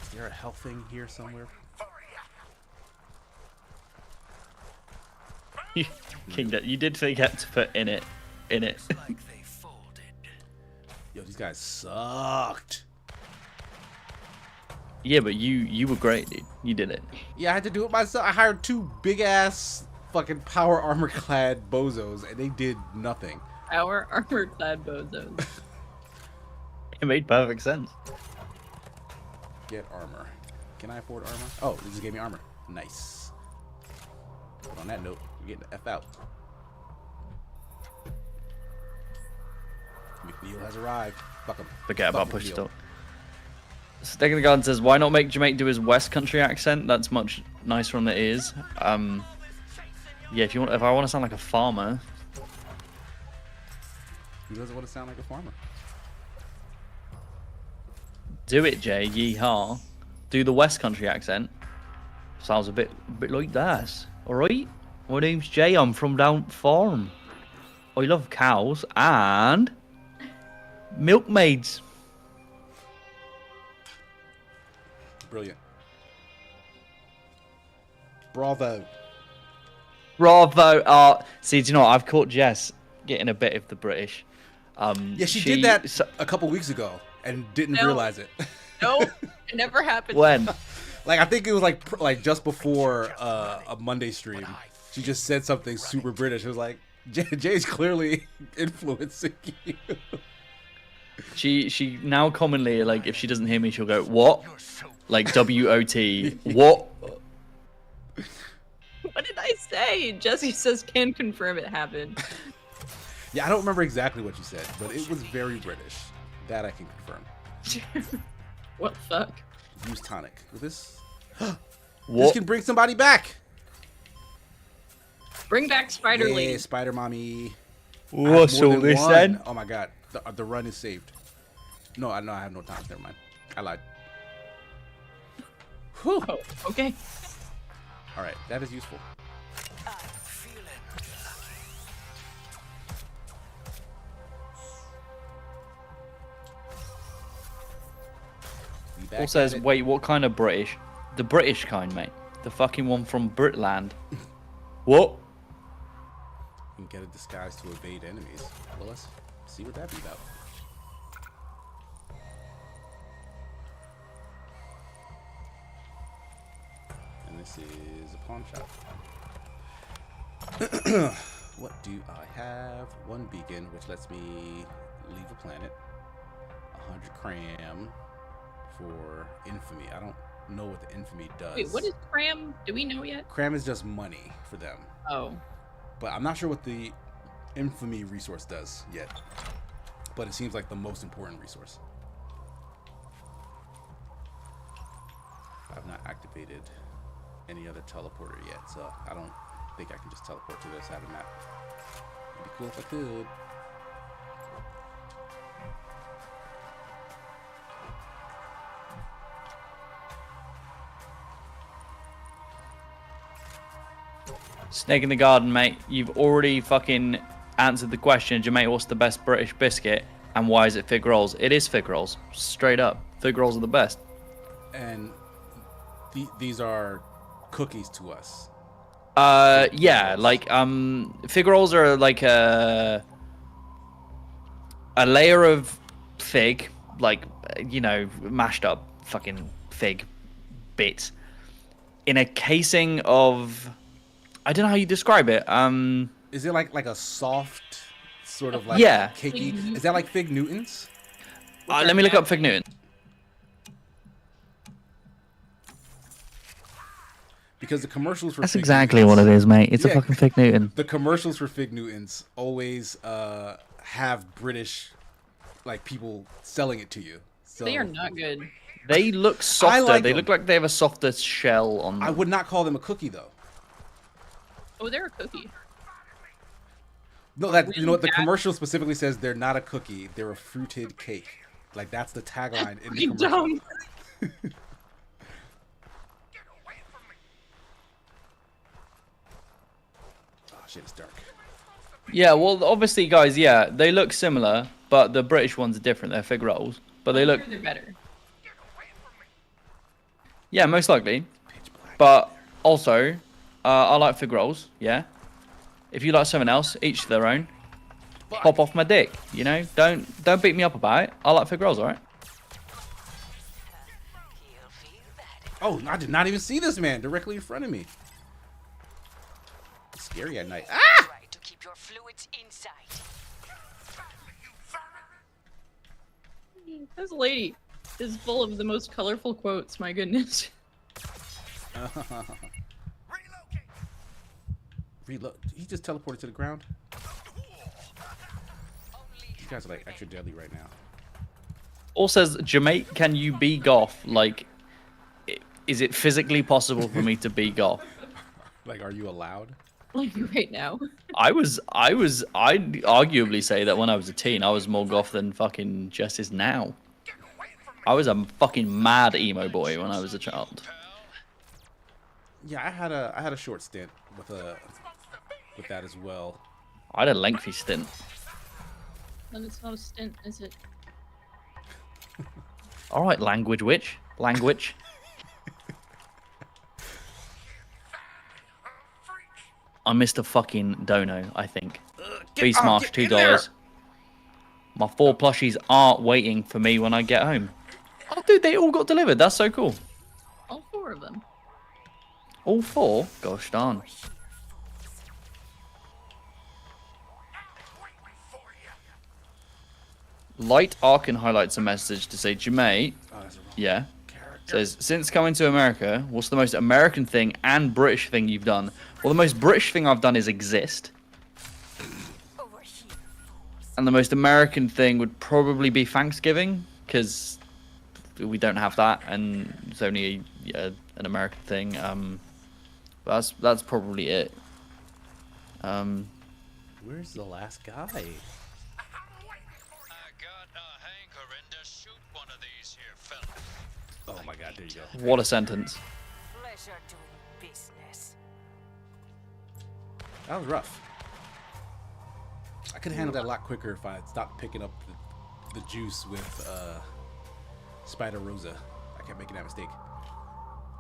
Is there a health thing here somewhere? King, you did forget to put in it. Yo, these guys sucked. Yeah, but you were great, dude. You did it. Yeah, I had to do it myself. I hired two big ass fucking power armor clad bozos, and they did nothing. Our armor clad bozos. It made perfect sense. Get armor. Can I afford armor? Oh, they just gave me armor. Nice. But on that note, we're getting the F out. McNeil has arrived. Fuck him. Forget about push stop. Steak in the Garden says, why not make Jamaican do his West Country accent? That's much nicer on the ears. Yeah, if I want to sound like a farmer. Who doesn't want to sound like a farmer? Do it, Jay. Yeehaw. Do the West Country accent. Sounds a bit like that. Alright? My name's Jay. I'm from down farm. I love cows and milkmaids. Brilliant. Bravo. Bravo. See, do you know what? I've caught Jess getting a bit of the British. Yeah, she did that a couple weeks ago and didn't realize it. No, it never happened. When? Like, I think it was like just before a Monday stream. She just said something super British. It was like, Jay's clearly influencing you. She now commonly, like, if she doesn't hear me, she'll go, what? Like, W-O-T. What? What did I say? Jesse says can confirm it happened. Yeah, I don't remember exactly what you said, but it was very British. That I can confirm. What the fuck? Use tonic. This What? can bring somebody back. Bring back Spider Yeah, Lady. Spider Mommy. I have What's more all than this one. then? Oh my god, the run is saved. No, I have no time. Never mind. I lied. Whew. Oh, okay. All right, that is useful. Be back Paul says, at it. wait, what kind of British? The British kind, mate. The fucking one from Britland. What? You can get a disguise to evade enemies. Well, let's see what that be about. And this is a pawn shop. What do I have? One beacon, which lets me leave a planet. 100 cram for infamy. I don't know what the infamy does. Wait, what is Cram? Do we know yet? Cram is just money for them. Oh. But I'm not sure what the infamy resource does yet. But it seems like the most important resource. I've not activated any other teleporter yet, so I don't think I can just teleport to this out of map. It'd be cool if I could. Snake in the garden, mate. You've already fucking answered the question. Jermaine, what's the best British biscuit? And why is it fig rolls? It is fig rolls. Straight up. Fig rolls are the best. And these are cookies to us. Yeah, like, fig rolls are like a layer of fig, like, you know, mashed up fucking fig bits in a casing of, I don't know how you describe it. Is it like a soft, sort of like Yeah. cakey? Is that like Fig Newtons? Let me look up fig Newton. Because the commercials for That's Fig exactly Newtons, what it is, mate. It's Yeah. a fucking fig Newton. The commercials for Fig Newtons always have British, like, people selling it to you. So They are not good. They look softer. like They them. look like they have a softer shell on them. I would not call them a cookie though. Oh, they're a cookie. No, that you know what the Yeah. commercial specifically says they're not a cookie, they're a fruited cake. Like that's the tagline in the You commercial. dumb. Oh shit, it's dark. Yeah, well, obviously, guys, yeah, they look similar, but the British ones are different. They're fig rolls, but they look, They're better. yeah, most likely. But also, I like fig rolls. Yeah. If you like something else, each to their own. Pop off my dick, you know. Don't beat me up about it. I like fig rolls, all right. Oh, I did not even see this man directly in front of me. It's scary at night. Ah! Try to keep your fluids inside. This lady is full of the most colorful quotes. My goodness. Reload. He just teleported to the ground. These guys are like extra deadly right now. All says, Jamaica, can you be goth? Like, is it physically possible for me to be goth? Like, are you allowed? Like right now. I'd arguably say that when I was a teen, I was more goth than fucking Jess is now. I was a fucking mad emo boy when I was a child. Yeah, I had a short stint with that as well. I had a lengthy stint. And it's not a stint, is it? All right, language witch. Language. I'm Mr. fucking Dono, I think. Beast Marsh, $2. My 4 plushies are waiting for me when I get home. Oh, dude, they all got delivered. That's so cool. All 4 of them. All 4? Gosh darn. Light Arkin highlights a message to say, Jemay, Oh, that's a wrong yeah, character. says, since coming to America, what's the most American thing and British thing you've done? Well, the most British thing I've done is exist. Over here, fools. And the most American thing would probably be Thanksgiving, because we don't have that, and it's only an American thing. That's probably it. Where's the last guy? I got a hankering to shoot one of these here fellas. Oh my god, there you go. What a sentence. Pleasure doing business. That was rough. I could have handled that a lot quicker if I had stopped picking up the juice with Spider Rosa. I kept making that mistake.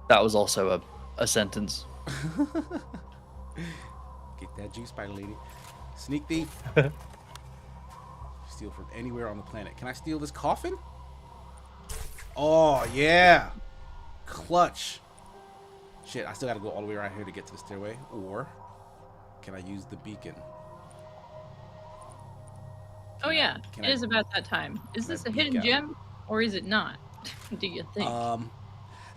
That was also a sentence. Get that juice, Spider Lady. Sneak thief. Steal from anywhere on the planet. Can I steal this coffin? Oh, yeah. Clutch. Shit, I still gotta go all the way around here to get to the stairway. Or can I use the beacon? Oh yeah, Can it I- is about that time. Is can I this a peek hidden out? gem, or is it not? Do you think?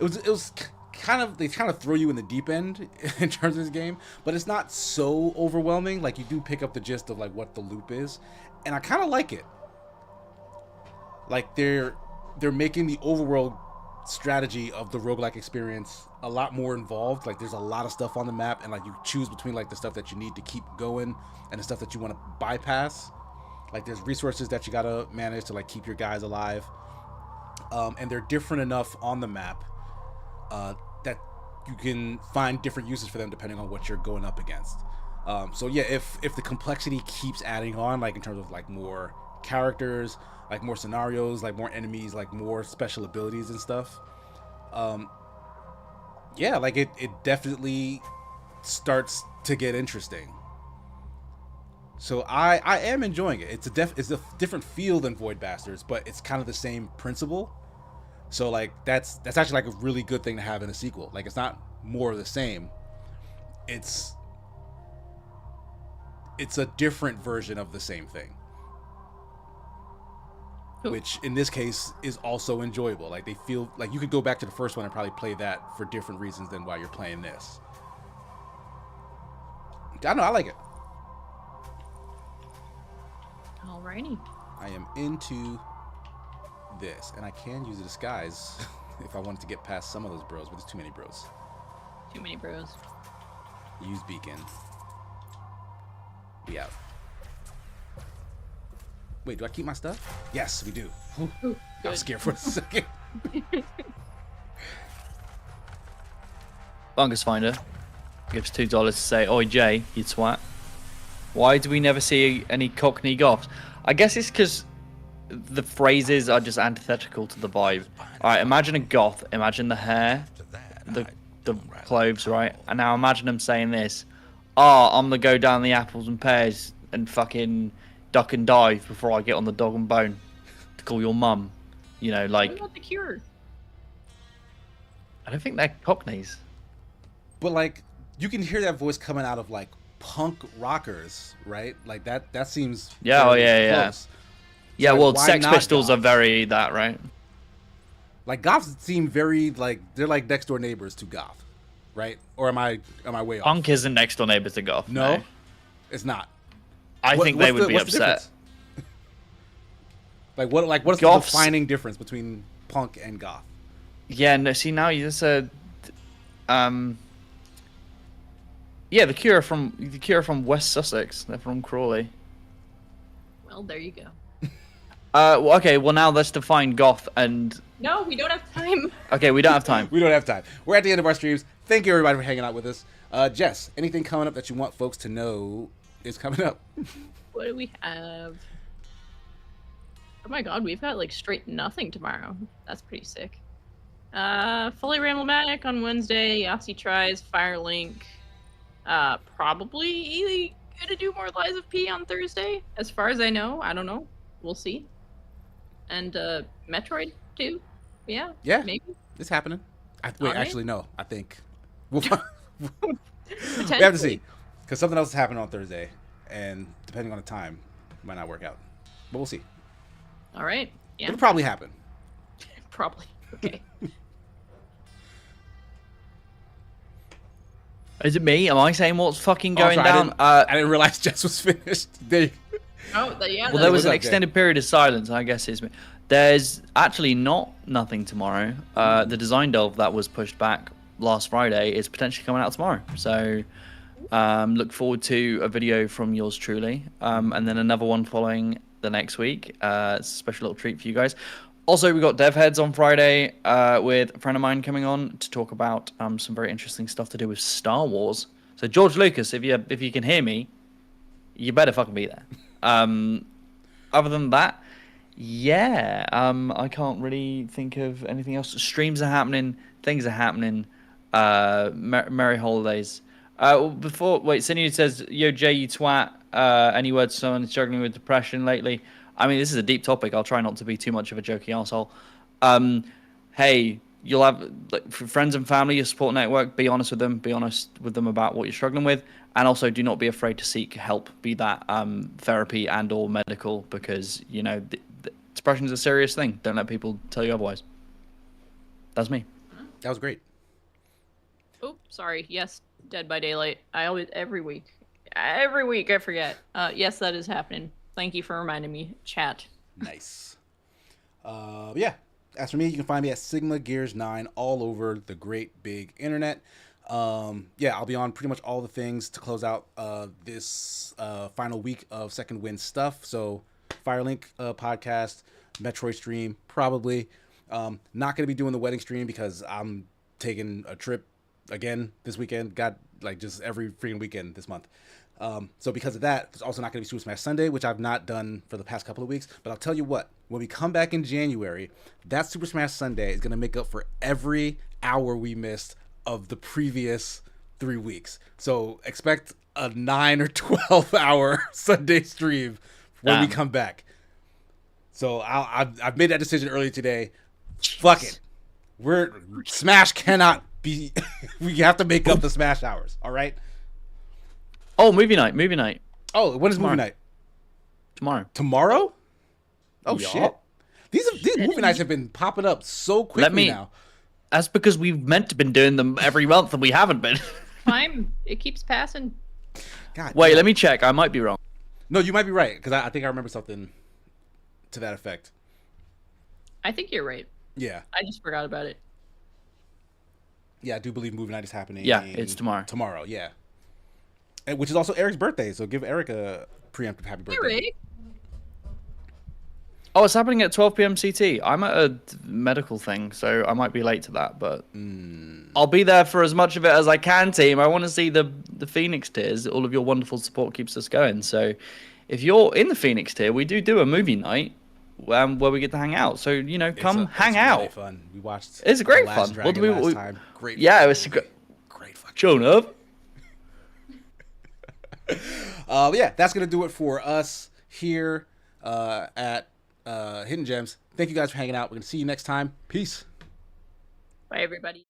It was kind of, they kind of throw you in the deep end in terms of this game, but it's not so overwhelming. Like, you do pick up the gist of like what the loop is, and I kind of like it. Like, they're making the overworld strategy of the roguelike experience a lot more involved. Like, there's a lot of stuff on the map, and like you choose between like the stuff that you need to keep going and the stuff that you want to bypass. Like, there's resources that you gotta manage to like keep your guys alive, and they're different enough on the map that you can find different uses for them depending on what you're going up against. So yeah, if the complexity keeps adding on, like in terms of like more characters, like more scenarios, like more enemies, like more special abilities and stuff, yeah, like it definitely starts to get interesting. So I am enjoying it. It's a different feel than Void Bastards, but it's kind of the same principle. So like that's actually like a really good thing to have in a sequel. Like, it's not more of the same. It's a different version of the same thing. Cool. Which in this case is also enjoyable. Like, they feel like you could go back to the first one and probably play that for different reasons than why you're playing this. I don't know, I like it. Alrighty. I am into this, and I can use a disguise if I wanted to get past some of those bros, but there's too many bros. Too many bros. Use beacon. Be out. Wait, do I keep my stuff? Yes, we do. Whew. I was Good. scared for a second. Fungus Finder gives $2 to say, "Oi Jay, you twat. Why do we never see any Cockney goths?" I guess it's because the phrases are just antithetical to the vibe. Alright, imagine a goth, imagine the hair, the clothes, right? And now imagine them saying this. I'm gonna go down the apples and pears and fucking duck and dive before I get on the dog and bone to call your mum. You know, What like, about the Cure? I don't think they're Cockneys. But like, you can hear that voice coming out of like punk rockers, right? Like that seems Yeah, fairly yeah. close. Yeah, like, well, why Sex not Pistols goth? are very that, right? Like, goths seem very like they're like next door neighbors to goth, right? Or am I way off? Punk isn't next door neighbor to goth. No, it's not. I think they would be what's the upset. difference? What's the Goths- defining difference between punk and goth? Yeah, no, see, now you just said, yeah, the Cure from West Sussex. They're from Crawley. Well, there you go. Well, okay, well now let's define goth and No, we don't have time. okay, we don't have time. We don't have time. We're at the end of our streams. Thank you everybody for hanging out with us. Jess, anything coming up that you want folks to know is coming up? What do we have? Oh my god, we've got like straight nothing tomorrow. That's pretty sick. Fully Ramblematic on Wednesday, Yahtzee Tries, Firelink. Probably gonna do more Lies of P on Thursday. As far as I know, I don't know. We'll see. And Metroid too. Yeah. Yeah. Maybe. It's happening. Wait, Alright. actually, no. I think we'll we have to Potentially. see, because something else is happening on Thursday, and depending on the time, it might not work out. But we'll see. All right. Yeah. It'll probably happen. Probably. Okay. Is it me? Am I saying what's fucking going Sorry, down? I didn't realize Jess was finished. Oh, yeah. Well, there was What's an up, extended period of silence. I guess it's me. There's actually nothing tomorrow. The design delve that was pushed back last Friday is potentially coming out tomorrow. So look forward to a video from yours truly, and then another one following the next week. It's a special little treat for you guys. Also, we got Dev Heads on Friday with a friend of mine coming on to talk about some very interesting stuff to do with Star Wars. So George Lucas, if you can hear me, you better fucking be there. Other than that, yeah, I can't really think of anything else. Streams are happening, things are happening. Merry holidays. Sinead says, "Yo, Jay, you twat. Any words to someone struggling with depression lately?" I mean, this is a deep topic. I'll try not to be too much of a jokey asshole. Hey, you'll have for friends and family, your support network. Be honest with them. Be honest with them about what you're struggling with, and also do not be afraid to seek help. Be that therapy and/or medical, because depression is a serious thing. Don't let people tell you otherwise. That's me. That was great. Oh, sorry. Yes, Dead by Daylight. I always every week I forget. Yes, that is happening. Thank you for reminding me, chat. Nice. Yeah. As for me, you can find me at Sigma Gears 9 all over the great big internet. Yeah, I'll be on pretty much all the things to close out this final week of Second Wind stuff. So Firelink podcast, Metroid stream, probably. Not going to be doing the wedding stream because I'm taking a trip again this weekend. Got just every freaking weekend this month. So because of that, there's also not going to be Super Smash Sunday, which I've not done for the past couple of weeks. But I'll tell you what, when we come back in January, that Super Smash Sunday is going to make up for every hour we missed of the previous 3 weeks. So expect a 9 or 12 hour Sunday stream when we come back. So I've made that decision earlier today. Jeez. Fuck it. Smash cannot be. We have to make up the Smash hours. All right. Oh, movie night. Oh, when is movie night? Tomorrow? Oh, shit. These movie nights have been popping up so quickly now. That's because we've meant to been doing them every month and we haven't been. Time, it keeps passing. God. Wait, let me check. I might be wrong. No, you might be right, because I think I remember something to that effect. I think you're right. Yeah. I just forgot about it. Yeah, I do believe movie night is happening. Yeah, it's tomorrow. Tomorrow, yeah. Which is also Eric's birthday, so give Eric a preemptive happy birthday. Hey, Rick. Oh, it's happening at 12 p.m. CT. I'm at a medical thing, so I might be late to that, but I'll be there for as much of it as I can, team. I want to see the Phoenix tiers. All of your wonderful support keeps us going. So if you're in the Phoenix tier, we do a movie night where we get to hang out. So, come hang out. It's really fun. We watched It's great The fun. Last Dragon last time. Great. Yeah, it was great fucking showing up. Yeah, that's going to do it for us here at Hidden Gems. Thank you guys for hanging out. We're going to see you next time. Peace. Bye, everybody.